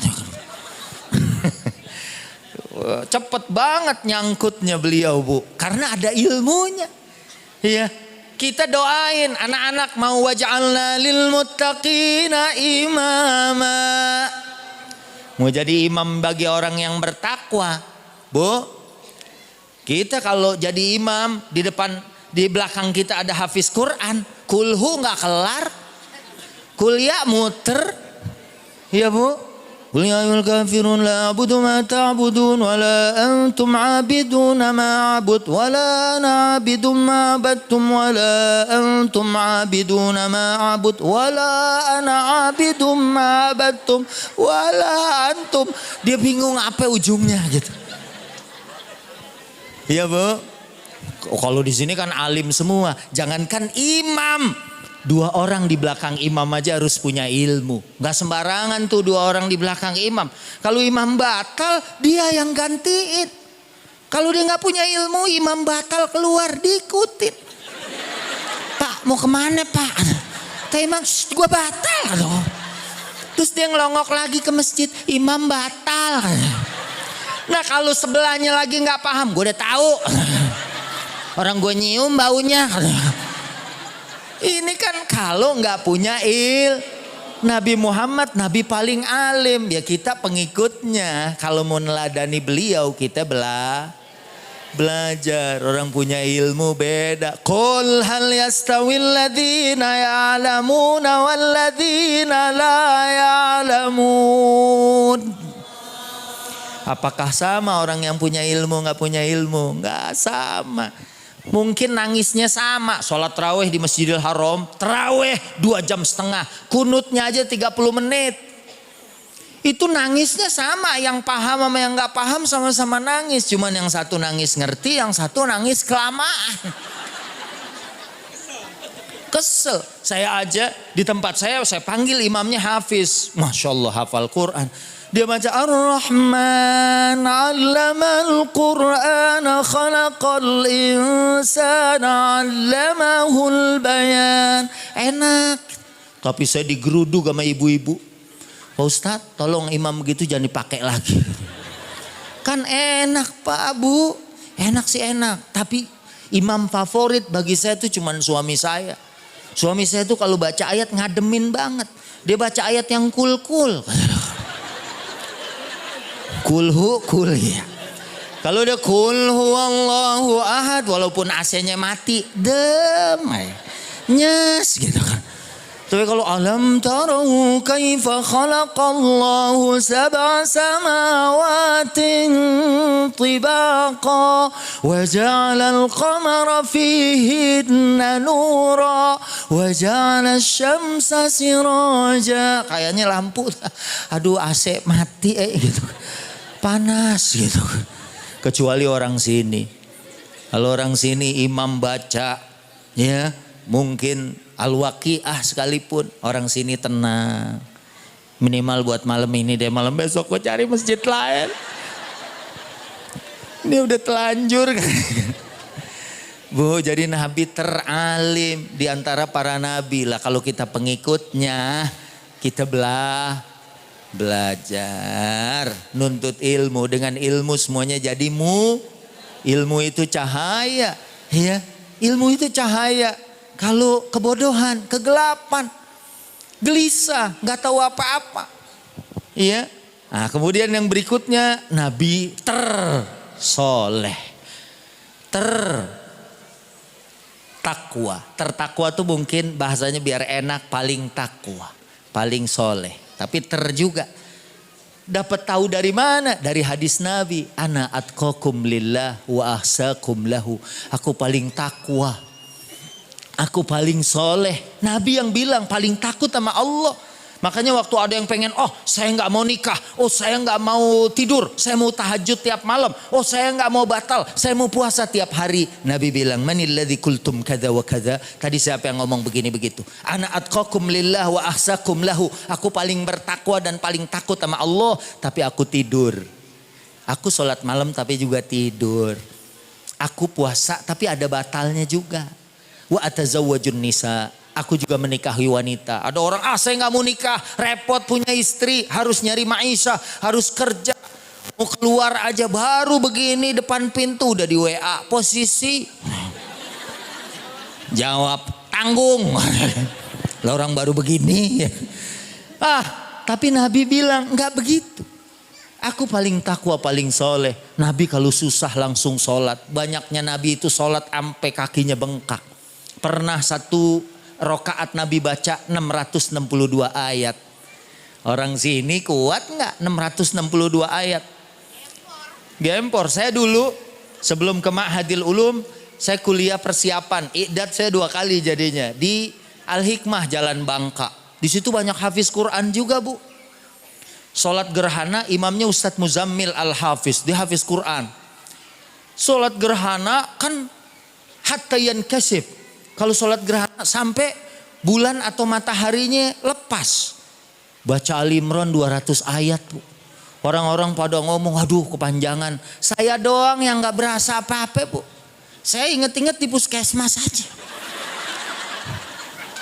Cepet banget nyangkutnya beliau Bu. Karena ada ilmunya. Iya. Kita doain anak-anak mau waj'alna lil muttaqina imama. Mau jadi imam bagi orang yang bertakwa. Bu. Kita kalau jadi imam di belakang kita ada hafiz Quran. Kulhu gak kelar. Kuliah muter. Iya Bu. Qul ya ayyuhal kafirun la a'budu ma ta'budun wa la antum 'abiduna ma a'bud wa la ana 'abidum ma 'abadtum wa la antum 'abiduna ma a'bud wa la ana 'abidum ma 'abadtum wa la antum. Dia bingung apa ujungnya gitu. Iya, Bu. Kalau di sini kan alim semua, jangankan imam. 2 orang di belakang imam aja harus punya ilmu. Gak sembarangan tuh 2 orang di belakang imam. Kalau imam batal, dia yang gantiin. Kalau dia gak punya ilmu, imam batal keluar diikutin. Pak mau kemana Pak? Kata imam, gue batal. Terus dia ngelongok lagi ke masjid, imam batal. Nah kalau sebelahnya lagi gak paham, gue udah tahu. Orang gue nyium baunya. Ini kan kalau nggak punya Nabi Muhammad, Nabi paling alim. Ya kita pengikutnya. Kalau mau neladani beliau kita belajar. Orang punya ilmu beda. Qul hal yastawil ladzina ya'lamuna wal ladzina la ya'lamun. Apakah sama orang yang punya ilmu nggak punya ilmu? Nggak sama. Mungkin nangisnya sama, sholat tarawih di Masjidil Haram, tarawih 2,5 jam, kunutnya aja 30 menit. Itu nangisnya sama, yang paham sama yang gak paham sama-sama nangis. Cuman yang satu nangis ngerti, yang satu nangis kelamaan. Kesel, saya aja di tempat saya panggil imamnya Hafiz. Masya Allah hafal Quran. Dia baca Ar-Rahman 'allamal Qur'ana khalaqal insana 'allamahul bayan. Enak. Tapi saya digeruduk sama ibu-ibu. Pak Ustadz tolong imam begitu jangan dipakai lagi. Kan enak Pak Bu. Enak sih enak. Tapi imam favorit bagi saya itu cuman suami saya. Suami saya tuh kalau baca ayat ngademin banget. Dia baca ayat yang cool-cool. Kulhu kul ya. Kalau udah kul huwallahu ahad walaupun AC-nya mati, damai. Nyes gitu kan. Tapi kalau alam tarau kaifa khalaqallahu sab'a samawatin tibaqa wa ja'ala al-qamara fihinna nura wa ja'ala asy-syamsa siraja. Kayaknya lampu. Aduh AC mati gitu. Panas gitu. Kecuali orang sini. Kalau orang sini imam baca ya mungkin Al-Waqiah sekalipun orang sini tenang. Minimal buat malam ini deh, malam besok gue cari masjid lain. Ini udah telanjur kan. Bu, jadi Nabi teralim di antara para nabi lah. Kalau kita pengikutnya, kita belajar, nuntut ilmu. Dengan ilmu semuanya jadi ilmu itu cahaya, ya. Ilmu itu cahaya. Kalau kebodohan, kegelapan, gelisah, nggak tahu apa-apa, iya. Nah, kemudian yang berikutnya Nabi tersoleh, tertakwa tuh mungkin bahasanya biar enak, paling takwa, paling soleh. Tapi juga dapat tahu dari mana? Dari hadis Nabi. Ana atqakum lillah wa ahsakum lahu. Aku paling takwa. Aku paling soleh. Nabi yang bilang paling takut sama Allah. Makanya waktu ada yang pengen, oh saya nggak mau nikah, oh saya nggak mau tidur, saya mau tahajud tiap malam, oh saya nggak mau batal, saya mau puasa tiap hari. Nabi bilang, manil ladzi qultum kadza wa kadza. Tadi siapa yang ngomong begini begitu? Ana atqakum lillah wa ahsakum lahu. Aku paling bertakwa dan paling takut sama Allah, tapi aku tidur. Aku sholat malam tapi juga tidur. Aku puasa tapi ada batalnya juga. Wa atazawwajun nisa. Aku juga menikahi wanita. Ada orang, saya nggak mau nikah, repot punya istri, harus nyari maisha, harus kerja. Mau keluar aja baru begini depan pintu udah di WA posisi. Jawab tanggung. Lah orang baru begini. Tapi Nabi bilang nggak begitu. Aku paling takwa, paling soleh. Nabi kalau susah langsung sholat. Banyaknya Nabi itu sholat sampai kakinya bengkak. Pernah satu rokaat Nabi baca 662 ayat. Orang sini kuat nggak 662 ayat? Gempor. Saya dulu sebelum ke Ma'hadil Ulum, saya kuliah persiapan. Iqdad saya 2 kali jadinya di Al-Hikmah Jalan Bangka. Di situ banyak hafiz Quran juga, Bu. Sholat gerhana imamnya Ustadz Muzammil Al-Hafiz, dia hafiz Quran. Sholat gerhana kan hatta yankasif. Kalau sholat gerhana sampai bulan atau mataharinya lepas. Baca Ali Imran 200 ayat, Bu. Orang-orang pada ngomong, aduh kepanjangan. Saya doang yang gak berasa apa-apa, Bu. Saya inget-inget di puskesmas aja.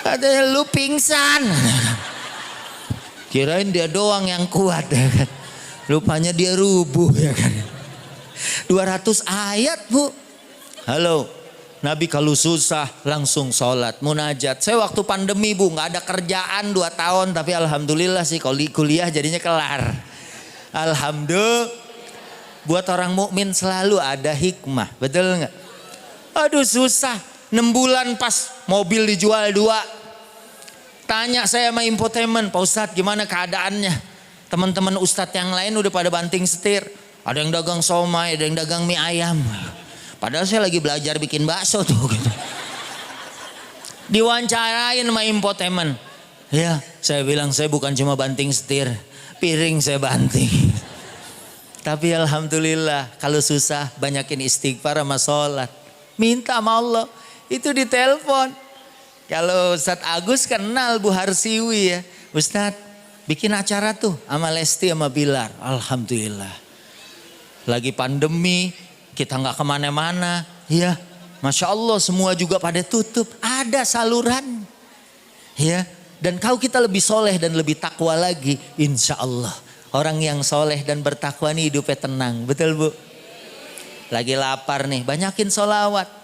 Katanya lu pingsan. Kirain dia doang yang kuat ya kan. Rupanya dia rubuh ya kan. 200 ayat, Bu. Halo. Nabi kalau susah langsung sholat, munajat. Saya waktu pandemi, Bu, gak ada kerjaan 2 tahun. Tapi alhamdulillah sih kalau kuliah jadinya kelar. Alhamdulillah. Buat orang mukmin selalu ada hikmah. Betul gak? Aduh susah. 6 bulan pas mobil dijual 2. Tanya saya sama infotainment, Pak Ustadz gimana keadaannya? Teman-teman Ustadz yang lain udah pada banting setir. Ada yang dagang somai, ada yang dagang mie ayam. Padahal saya lagi belajar bikin bakso tuh. Gitu. Diwawancarain sama infotainment. Ya, saya bilang saya bukan cuma banting setir, piring saya banting. Tapi alhamdulillah kalau susah banyakin istighfar sama sholat. Minta sama Allah. Itu ditelepon. Kalau Ustadz Agus kenal Bu Harsiwi ya. Ustadz bikin acara tuh sama Lesti sama Bilar. Alhamdulillah. Lagi pandemi kita nggak kemana-mana. Ya Masya Allah semua juga pada tutup. Ada saluran. Ya. Dan kalau kita lebih soleh dan lebih takwa lagi. Insya Allah. Orang yang soleh dan bertakwa nih hidupnya tenang. Betul Bu? Lagi lapar nih banyakin sholawat.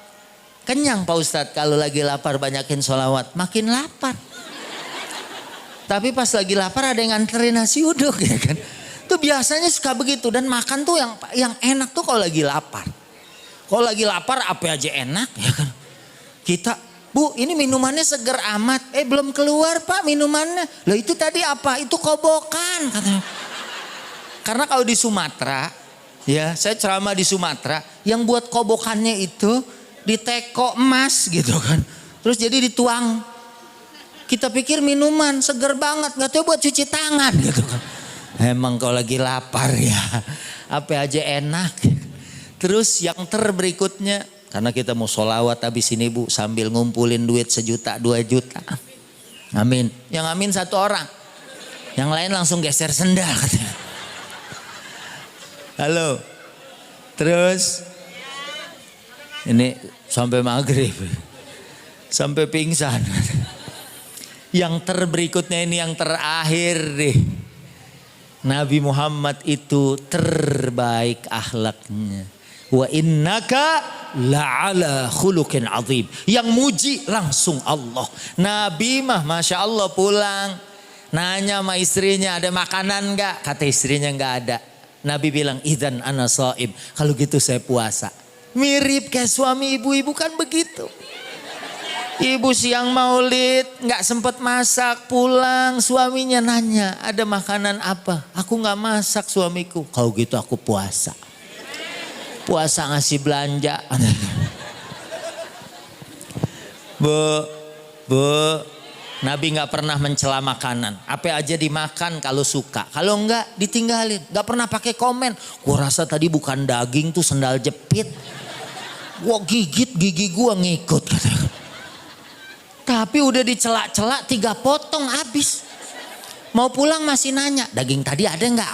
Kenyang Pak Ustadz kalau lagi lapar banyakin sholawat. Makin lapar. Tapi pas lagi lapar ada yang nganterin nasi uduk ya kan. Itu biasanya suka begitu. Dan makan tuh yang enak tuh kalau lagi lapar. Kalau lagi lapar apa aja enak ya kan. Kita, Bu ini minumannya seger amat. Belum keluar Pak minumannya. Loh itu tadi apa? Itu kobokan katanya. Karena kalau di Sumatera, ya saya ceramah di Sumatera. Yang buat kobokannya itu diteko emas gitu kan. Terus jadi dituang. Kita pikir minuman seger banget. Gak tahu buat cuci tangan gitu kan. Emang kalau lagi lapar ya. Apa aja enak. Terus yang berikutnya. Karena kita mau sholawat habis ini Bu. Sambil ngumpulin duit 1 juta 2 juta. Amin. Yang amin 1 orang. Yang lain langsung geser sendal katanya. Halo. Terus. Ini sampai maghrib. Sampai pingsan. Yang berikutnya ini yang terakhir deh. Nabi Muhammad itu terbaik akhlaknya. Wa innaka la'ala khuluqin azim. Yang muji langsung Allah. Nabi mah Masya Allah pulang. Nanya sama istrinya ada makanan gak? Kata istrinya gak ada. Nabi bilang idzan ana shaim. Kalau gitu saya puasa. Mirip kayak suami ibu-ibu kan begitu. Ibu siang maulid gak sempet masak pulang suaminya nanya ada makanan apa. Aku gak masak suamiku. Kalau gitu aku puasa. Puasa ngasih belanja. Bu, Nabi gak pernah mencela makanan. Apa aja dimakan kalau suka. Kalau enggak ditinggalin. Gak pernah pakai komen. Gua rasa tadi bukan daging tuh sendal jepit. Gua gigit gigi gua ngikut katanya. Tapi udah dicelak-celak 3 potong habis. Mau pulang masih nanya, daging tadi ada enggak?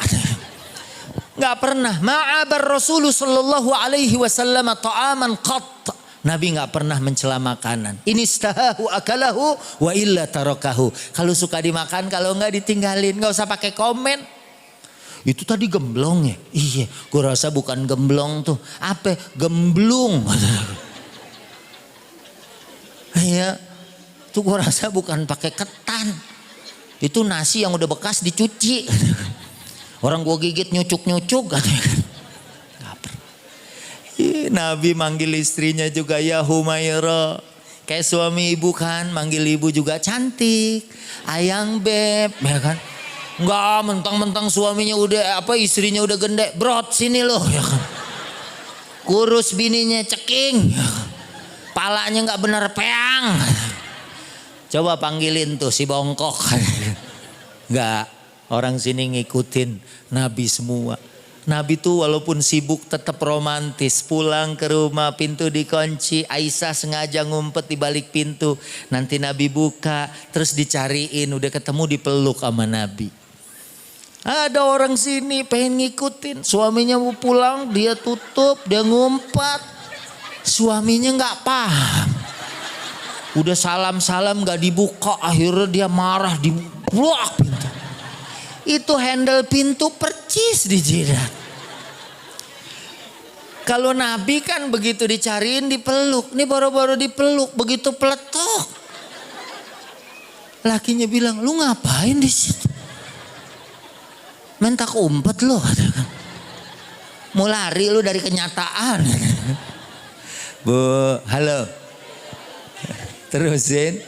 Enggak pernah. Ma'abar Rasulullah sallallahu alaihi wasallam ta'aman qat. Nabi enggak pernah mencela makanan. Inistahahu akalahu wa illa tarakahu. Kalau suka dimakan, kalau enggak ditinggalin. Enggak usah pakai komen. Itu tadi gemblong ya? Iya, gua rasa bukan gemblong tuh. Apa? Gemblung. Iya. Itu gue rasa bukan pakai ketan. Itu nasi yang udah bekas dicuci. Orang gue gigit nyucuk-nyucuk. Nabi manggil istrinya juga ya Humaira. Kayak suami ibu kan manggil ibu juga cantik. Ayang beb ya kan. Enggak, mentang-mentang suaminya udah istrinya udah gede, brot sini loh ya kan. Kurus bininya ceking. Ya kan? Palanya nggak bener peang. Coba panggilin tuh si bongkok. Enggak, orang sini ngikutin Nabi semua. Nabi tuh walaupun sibuk tetap romantis. Pulang ke rumah pintu dikunci. Aisyah sengaja ngumpet di balik pintu. Nanti Nabi buka terus dicariin. Udah ketemu dipeluk sama Nabi. Ada orang sini pengen ngikutin. Suaminya mau pulang dia tutup. Dia ngumpet. Suaminya gak paham. Udah salam-salam gak dibuka. Akhirnya dia marah dibuak pintu. Itu handle pintu percis di jidat. Kalau Nabi kan begitu dicariin dipeluk. Ini baru-baru dipeluk begitu peletok. Lakinya bilang, lu ngapain di situ? Mentak umpet lo. Mau lari lu dari kenyataan. Bu, halo. Terusin.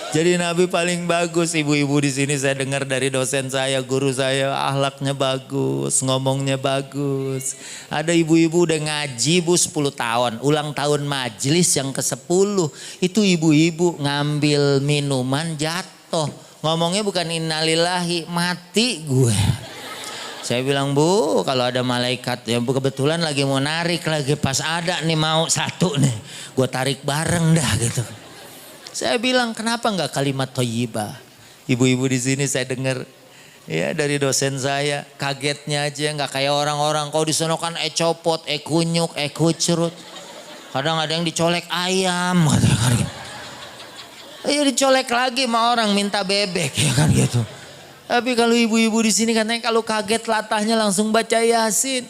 Jadi Nabi paling bagus, ibu-ibu di sini saya dengar dari dosen saya, guru saya, akhlaknya bagus, ngomongnya bagus. Ada ibu-ibu udah ngaji bu 10 tahun, ulang tahun majelis yang ke-10. Itu ibu-ibu ngambil minuman jatuh. Ngomongnya bukan innalillahi, mati gue. Saya bilang bu, kalau ada malaikat yang kebetulan lagi mau narik lagi pas ada nih mau satu nih, gue tarik bareng dah gitu. Saya bilang kenapa nggak kalimat thayyibah? Ibu-ibu di sini saya dengar ya dari dosen saya, kagetnya aja nggak kayak orang-orang. Kau di sana kan copot, kunyuk, kucrut. Kadang ada yang dicolek ayam, ya dicolek lagi sama orang minta bebek ya kan gitu. Tapi kalau ibu-ibu di sini katanya kalau kaget latahnya langsung baca Yasin.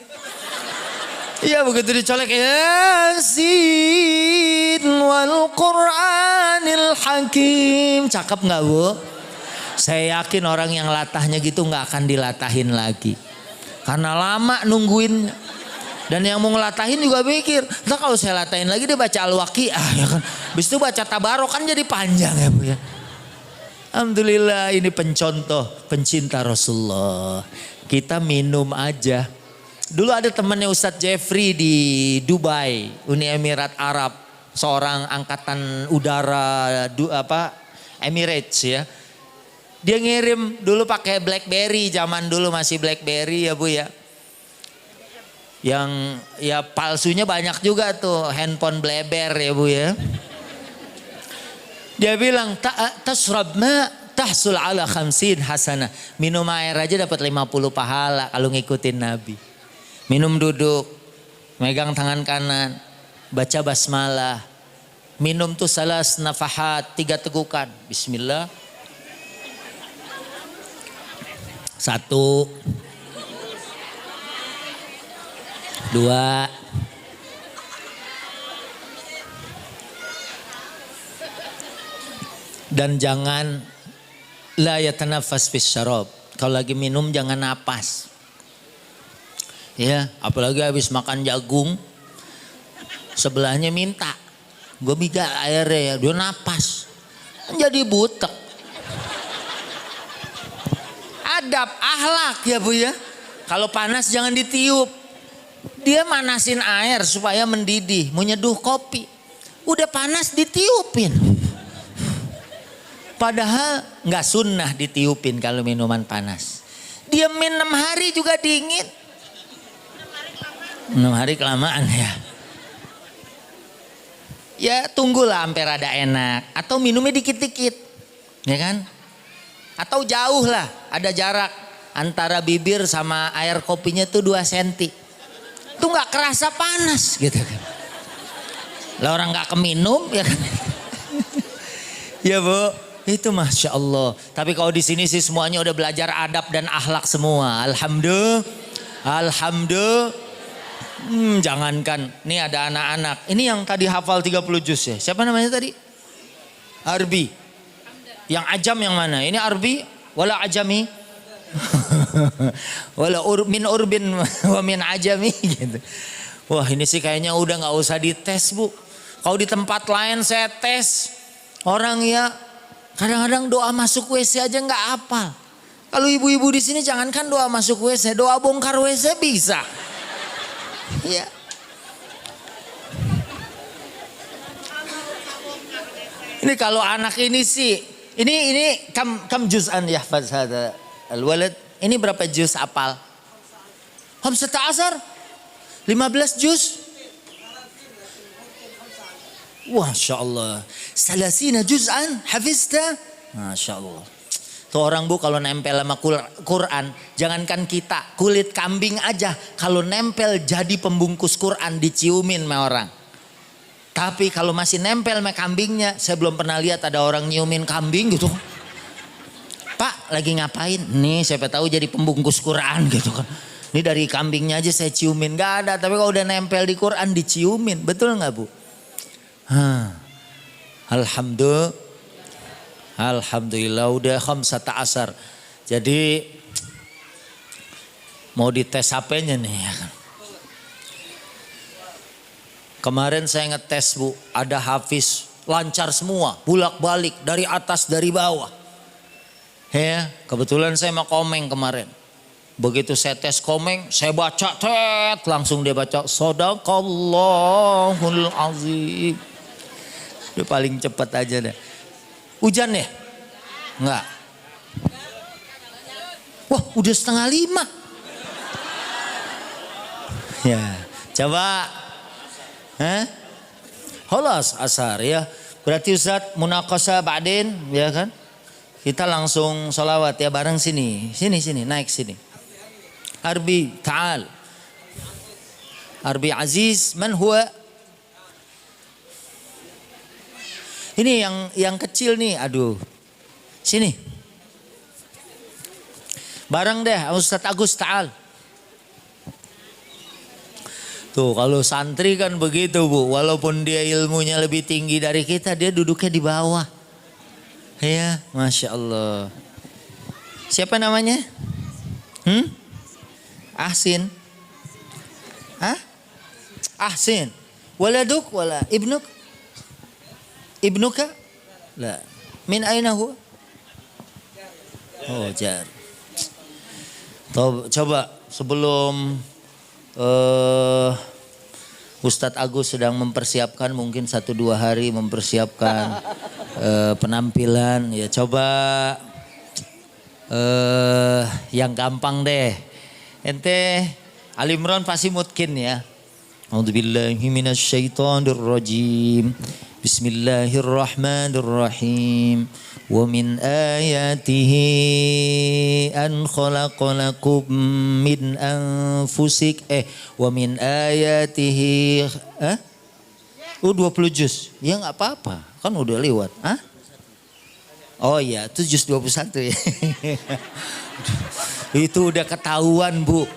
Iya begitu dicolek Yasin wal Qur'anil Hakim. Cakep gak bu? Saya yakin orang yang latahnya gitu gak akan dilatahin lagi. Karena lama nungguin. Dan yang mau ngelatahin juga mikir. Nah kalau saya latahin lagi dia baca Al-Waqi'ah ya kan. Habis itu baca Tabarok kan jadi panjang ya bu ya. Alhamdulillah ini pencontoh pencinta Rasulullah. Kita minum aja. Dulu ada temannya Ustadz Jeffrey di Dubai, Uni Emirat Arab, seorang angkatan udara Emirates ya. Dia ngirim dulu pakai BlackBerry, zaman dulu masih BlackBerry ya bu ya. Yang ya palsunya banyak juga tuh, handphone bleber ya bu ya. Dia bilang tasrab ma tahsul ala 50 hasanah. Minum air aja dapat 50 pahala kalau ngikutin Nabi. Minum duduk, megang tangan kanan, baca basmalah. Minum tuh salas nafahat, 3 tegukan. Bismillah. 1, 2, dan jangan la yatanafas fis syarab. Kalau lagi minum jangan napas. Ya, apalagi habis makan jagung, sebelahnya minta, gue minta airnya ya, dia napas, jadi butek. Adab, akhlak ya bu ya. Kalau panas jangan ditiup. Dia manasin air supaya mendidih, mau nyeduh kopi, udah panas ditiupin. Padahal nggak sunnah ditiupin kalau minuman panas. Dia 6 hari juga dingin. 6 hari kelamaan ya. Ya tunggulah sampai rada enak. Atau minumnya dikit-dikit. Ya kan? Atau jauh lah. Ada jarak antara bibir sama air kopinya tuh 2 cm. Itu gak kerasa panas gitu kan. Lah orang gak keminum ya kan. Ya bu. Itu Masya Allah. Tapi kalau di sini sih semuanya udah belajar adab dan akhlak semua. Alhamdulillah. Alhamdulillah. Jangankan, nih ada anak-anak. Ini yang tadi hafal 30 juz ya. Siapa namanya tadi? Arbi. Yang ajam yang mana? Ini Arbi wala ajami. Wala min urbin wa min ajami gitu. Wah ini sih kayaknya udah gak usah dites bu. Kalau di tempat lain saya tes. Orang ya kadang-kadang doa masuk WC aja gak hafal. Kalau ibu-ibu di sini jangankan doa masuk WC, doa bongkar WC bisa. Iya. Ini kalau anak ini sih, ini kam juz'an yahfaz hada al-walad. Ini berapa juz apal? 15 15 juz. Masya Allah. 30 juz'an hafizta. Masya Allah. Tuh orang bu kalau nempel sama Quran, jangankan kita, kulit kambing aja kalau nempel jadi pembungkus Quran diciumin sama orang. Tapi kalau masih nempel sama kambingnya, saya belum pernah lihat ada orang nyiumin kambing gitu. Pak lagi ngapain? Nih siapa tahu jadi pembungkus Quran gitu kan. Ini dari kambingnya aja saya ciumin, gak ada. Tapi kalau udah nempel di Quran diciumin, betul nggak bu? Alhamdulillah udah 15. Jadi mau dites HP-nya nih ya kan. Kemarin saya ngetes bu, ada hafiz lancar semua, bulak-balik dari atas dari bawah. Ya, kebetulan saya mau komeng kemarin. Begitu saya tes komeng, saya baca langsung dia baca Shadaqallahul azim. Dia paling cepat aja deh. Hujan ya? Enggak. Wah, udah 4:30. Ya, coba. Holas asar ya. Berarti Ustaz munaqasah ba'din ya kan? Kita langsung sholawat ya bareng sini. Sini naik sini. Arbi ta'al. Arbi Aziz man huwa? Ini yang kecil nih, aduh. Sini. Bareng deh Ustaz Agus ta'al. Tuh kalau santri kan begitu bu, walaupun dia ilmunya lebih tinggi dari kita, dia duduknya di bawah. Ya, Masya Allah. Siapa namanya? Ahsin. Ahsin. Waladuk wala ibnuk? Ibnuka? La. Min aina huwa? Oh, jar. Coba sebelum Ustadz Agus sedang mempersiapkan mungkin 1-2 hari mempersiapkan penampilan ya coba yang gampang deh. Ente Ali Imran pasti mungkin ya. A'udzubillahi minasyaitonirrajim. Bismillahirrahmanirrahim. Wa min ayatihi an khalaqalakum min wa min ayatihi 20 juz. Ya enggak apa-apa, kan udah lewat. Oh iya, itu juz 21 ya. Itu udah ketahuan, Bu.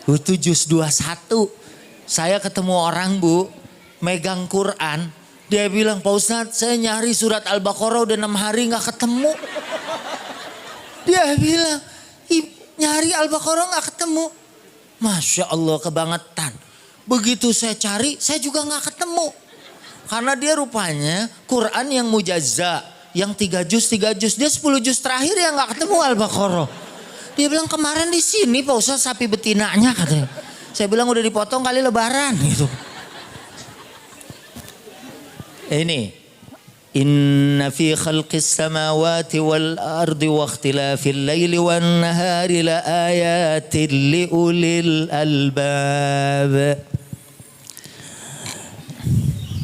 Itu juz 21. Saya ketemu orang, Bu, megang Quran. Dia bilang, Pak Ustadz saya nyari surat Al-Baqarah udah 6 hari gak ketemu. Dia bilang, nyari Al-Baqarah gak ketemu. Masya Allah kebangetan. Begitu saya cari, saya juga gak ketemu. Karena dia rupanya Quran yang mujazza. Yang 3 juz. Dia 10 juz terakhir yang gak ketemu Al-Baqarah. Dia bilang kemarin di sini Pak Ustadz sapi betinanya katanya. Saya bilang udah dipotong kali lebaran gitu. Ini inna fi khalqis samawati wal ardi wa ikhtilafil laili wan nahari la ayatin li ulil albab.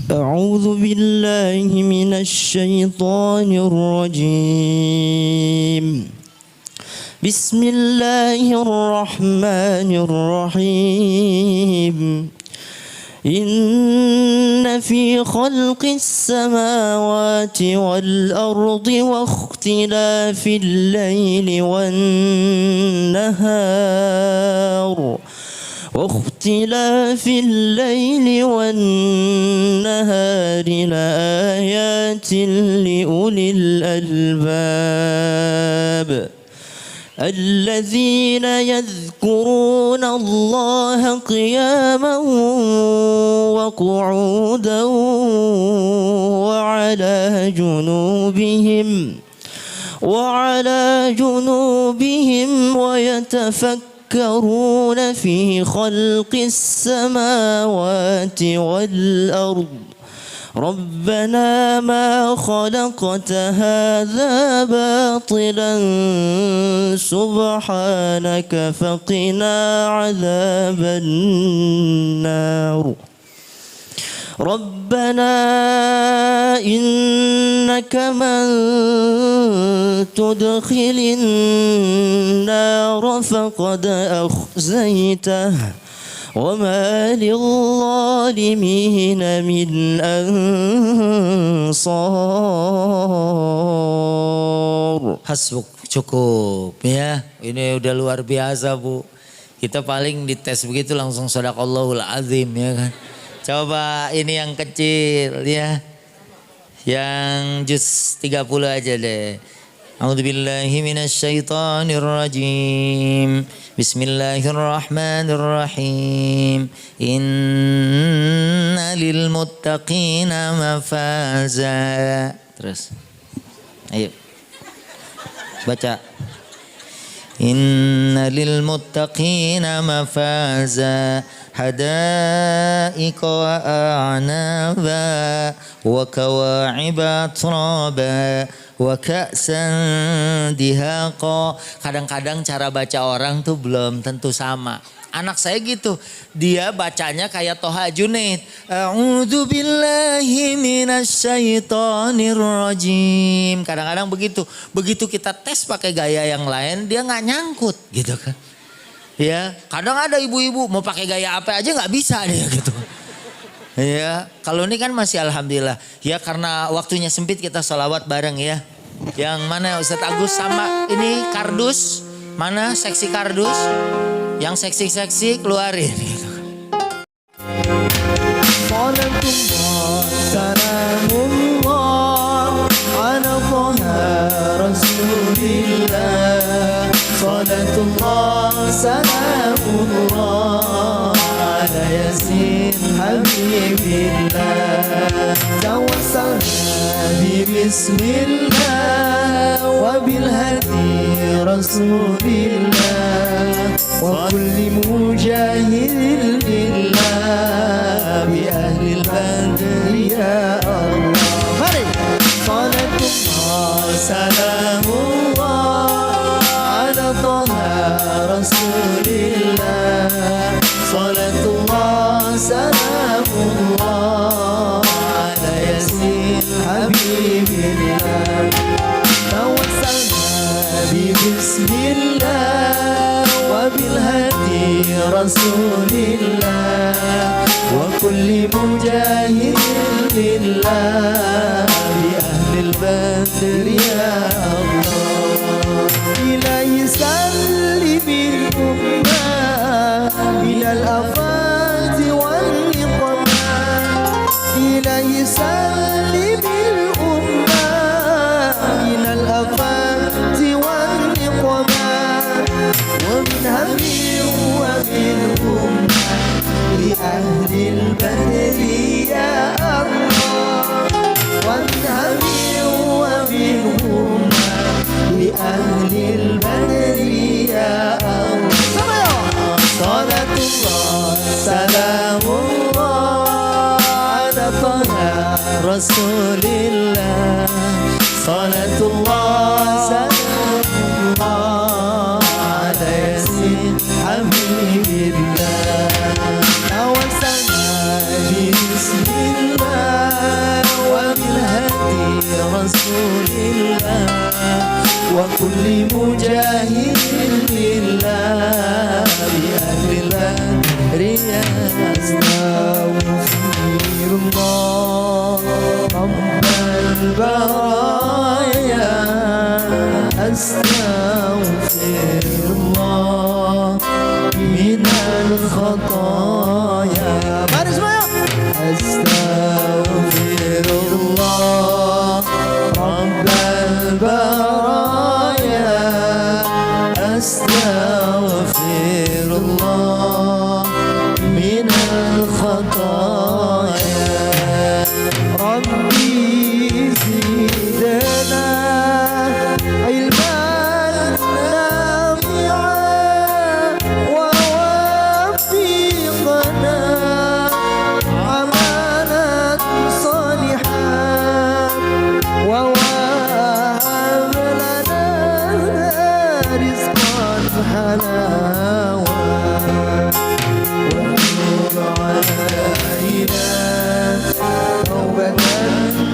A'udzu billahi minasy syaithanir rajim. Bismillahirrahmanirrahim. إن في خلق السماوات والأرض واختلاف الليل والنهار لآيات لأولي الألباب الذين يذكرون الله قياما وقعودا وعلى جنوبهم وعلى جنوبهم ويتفكرون في خلق السماوات والأرض ربنا ما خلقت هذا باطلا سبحانك فقنا عذاب النار ربنا إنك من تدخل النار فقد أخزيته وما للظالمين من أنصار. Hasbuk, cukup ya. Ini udah luar biasa Bu. Kita paling dites begitu langsung shadaqallahul azim ya kan. Coba ini yang kecil ya. Yang juz 30 aja deh. A'udzubillahi minasyaitonirrajim. Bismillahirrahmanirrahim. Inna lil muttaqina mafaza. Terus. Ayo. Baca. Inna lil muttaqina mafaza. حدائق وأعنابا وكواعب أترابا وكأسا دهاقا. Kadang-kadang cara baca orang tuh belum tentu sama. Anak saya gitu, dia bacanya kayak Toha Junaid. A'udzu billahi minasyaitonir rajim. Kadang-kadang begitu. Begitu kita tes pakai gaya yang lain, dia nggak nyangkut gitu kan. Ya, kadang ada ibu-ibu mau pakai gaya apa aja nggak bisa dia gitu. Ya, kalau ini kan masih alhamdulillah. Ya karena waktunya sempit kita sholawat bareng ya. Yang mana Ustadz Agus sama ini kardus, mana seksi kardus, yang seksi-seksi keluarin. Gitu. Salatullah salamullah ala Rasulillah. Salatullah salamullah ala Yasin Habibillah. Tawassalna bismillah wa bilhadi Rasulillah wa kulli mujahidin lillah bi ahli al-badri ya Allah. Mari. Salatullah salamullah Rasulillah. Salatullah salamullah ala Yasin Habibillah. Tawassalna bismillah wa bilhadi Rasulillah wa kulli mujahidin lillah bi ahli al-badri ya Allah. Ilahi salli bil ummah ilal afati wal niqmah. Ilahi salli bil ummah ilal afati wal niqmah. Wa min hammi wa min ummah li ahli al-badri ya Allah. Wa min hammi wa min ummah li ahli al-badri ya Allah. Salatullah salamullah ala Taha Rasulillah. Salatullah salamullah ala Yasin Habibillah. Tawassalna bismillah wa bilhadi Rasulillah wa kulli mujahidin lillah bi ahli al-badri ya astaghfirullah rabbal baraya astaghfirullah minal khataya. Mari semuanya. Astaghfirullah rabbal baraya astaghfirullah minal khataya. Rabbi zidna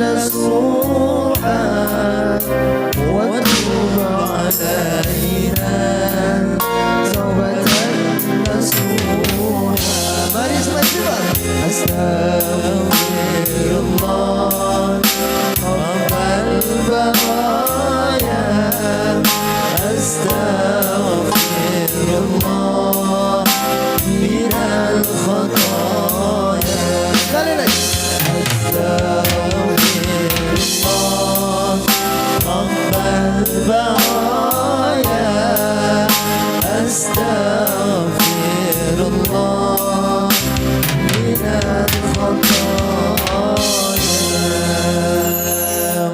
نصوحا وتب علينا توبة نصوحا. Mari semua Astaghfirullah Rabbal baraya, Astaghfirullah minal khataya. Sekali lagi. Astaghfirullah Rabbal baraya, Astaghfirullah minal khataya.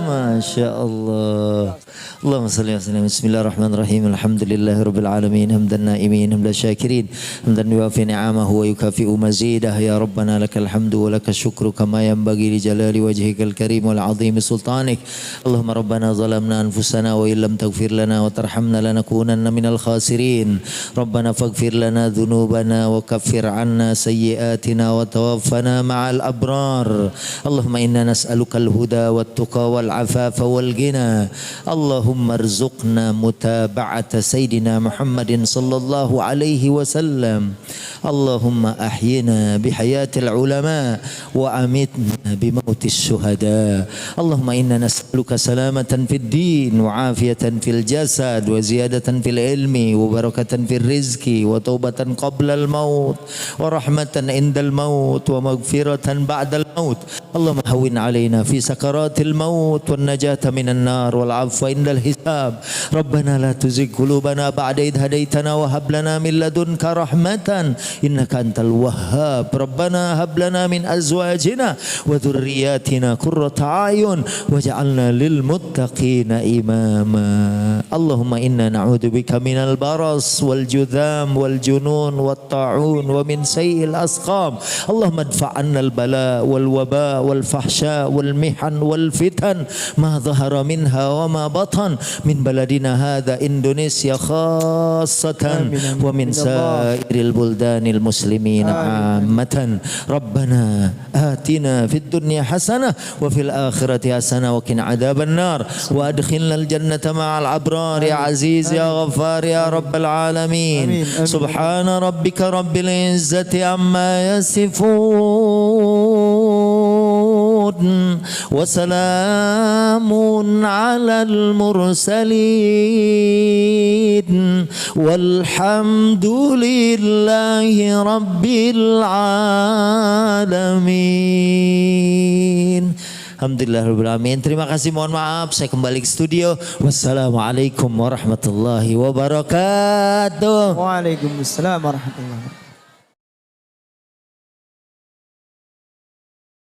Masya Allah. Allahumma salli wa sallim. Bismillahirrahmanirrahim. Alhamdulillahirabbil alamin. Hamdan naimin, hamdan syakirin, hamdan yuwafi ni'amahu wa yukafi'u mazidah. Ya Rabbana lakal hamdu wa lakal syukru kama yanbaghi li jalali wajhikal karim wal azim sultanik. Allahumma rabbana zalamna anfusana wa illam taghfir lana wa tarhamna lanakunanna minal khasirin. Rabbana faghfir lana dhunubana wa kaffir 'anna sayyi'atina wa tawaffana ma'al abrar. Allahumma inna nas'aluka al-huda wat tuqa wal 'afafa wal ghina. Allahumma arzuqna mutaba'ata Sayyidina Muhammadin sallallahu alaihi wasallam. Allahumma ahyina bihayatil ulama wa amitna bimautis syuhada. Allahumma inna nas'aluka salamatan fid din wa afiyatan fil jasad wa ziyadatan fil ilmi wa barakatan fil rizki wa taubatan qabla al maut wa rahmatan indal maut wa maghfiratan ba'dal maut. Allahumma hawwin alaina fi sakaratil maut wan najata minan nar wal afwa indal hisab. Rabbana la tuzigh qulubana ba'da idh hadaitana wa hab lana min ladunka rahmatan innaka antal wahhab. Rabbana hab lana min azwajina wa dhurriyyatina qurrata a'yun waj'alna lil muttaqina imama. Allahumma inna na'udzubika minal baras wal judham wal junun wat ta'un wa min sayyi'il asqam. Allahumma adfa' 'anna al bala wal waba wal fahsya wal mihan wal fitan ma dhahara minha wa ma batan min baladina hadha Indonesia khassatan wa min sairil buldanil muslimin ammatan. Rabbana atina fid dunya hasanah wa fil akhirati hasanah wa qina adzaban nar wa adkhilna al jannata ma'al abrar ya aziz ya ghaffar ya rabbal alamin. Subhana rabbika rabbil izzati amma yasifun wa salamun alal mursalin walhamdulillahi rabbil alamin. Alhamdulillahirrahmanirrahim. Terima kasih, mohon maaf saya kembali ke studio. Wassalamualaikum warahmatullahi wabarakatuh. Waalaikumsalam warahmatullahi wabarakatuh.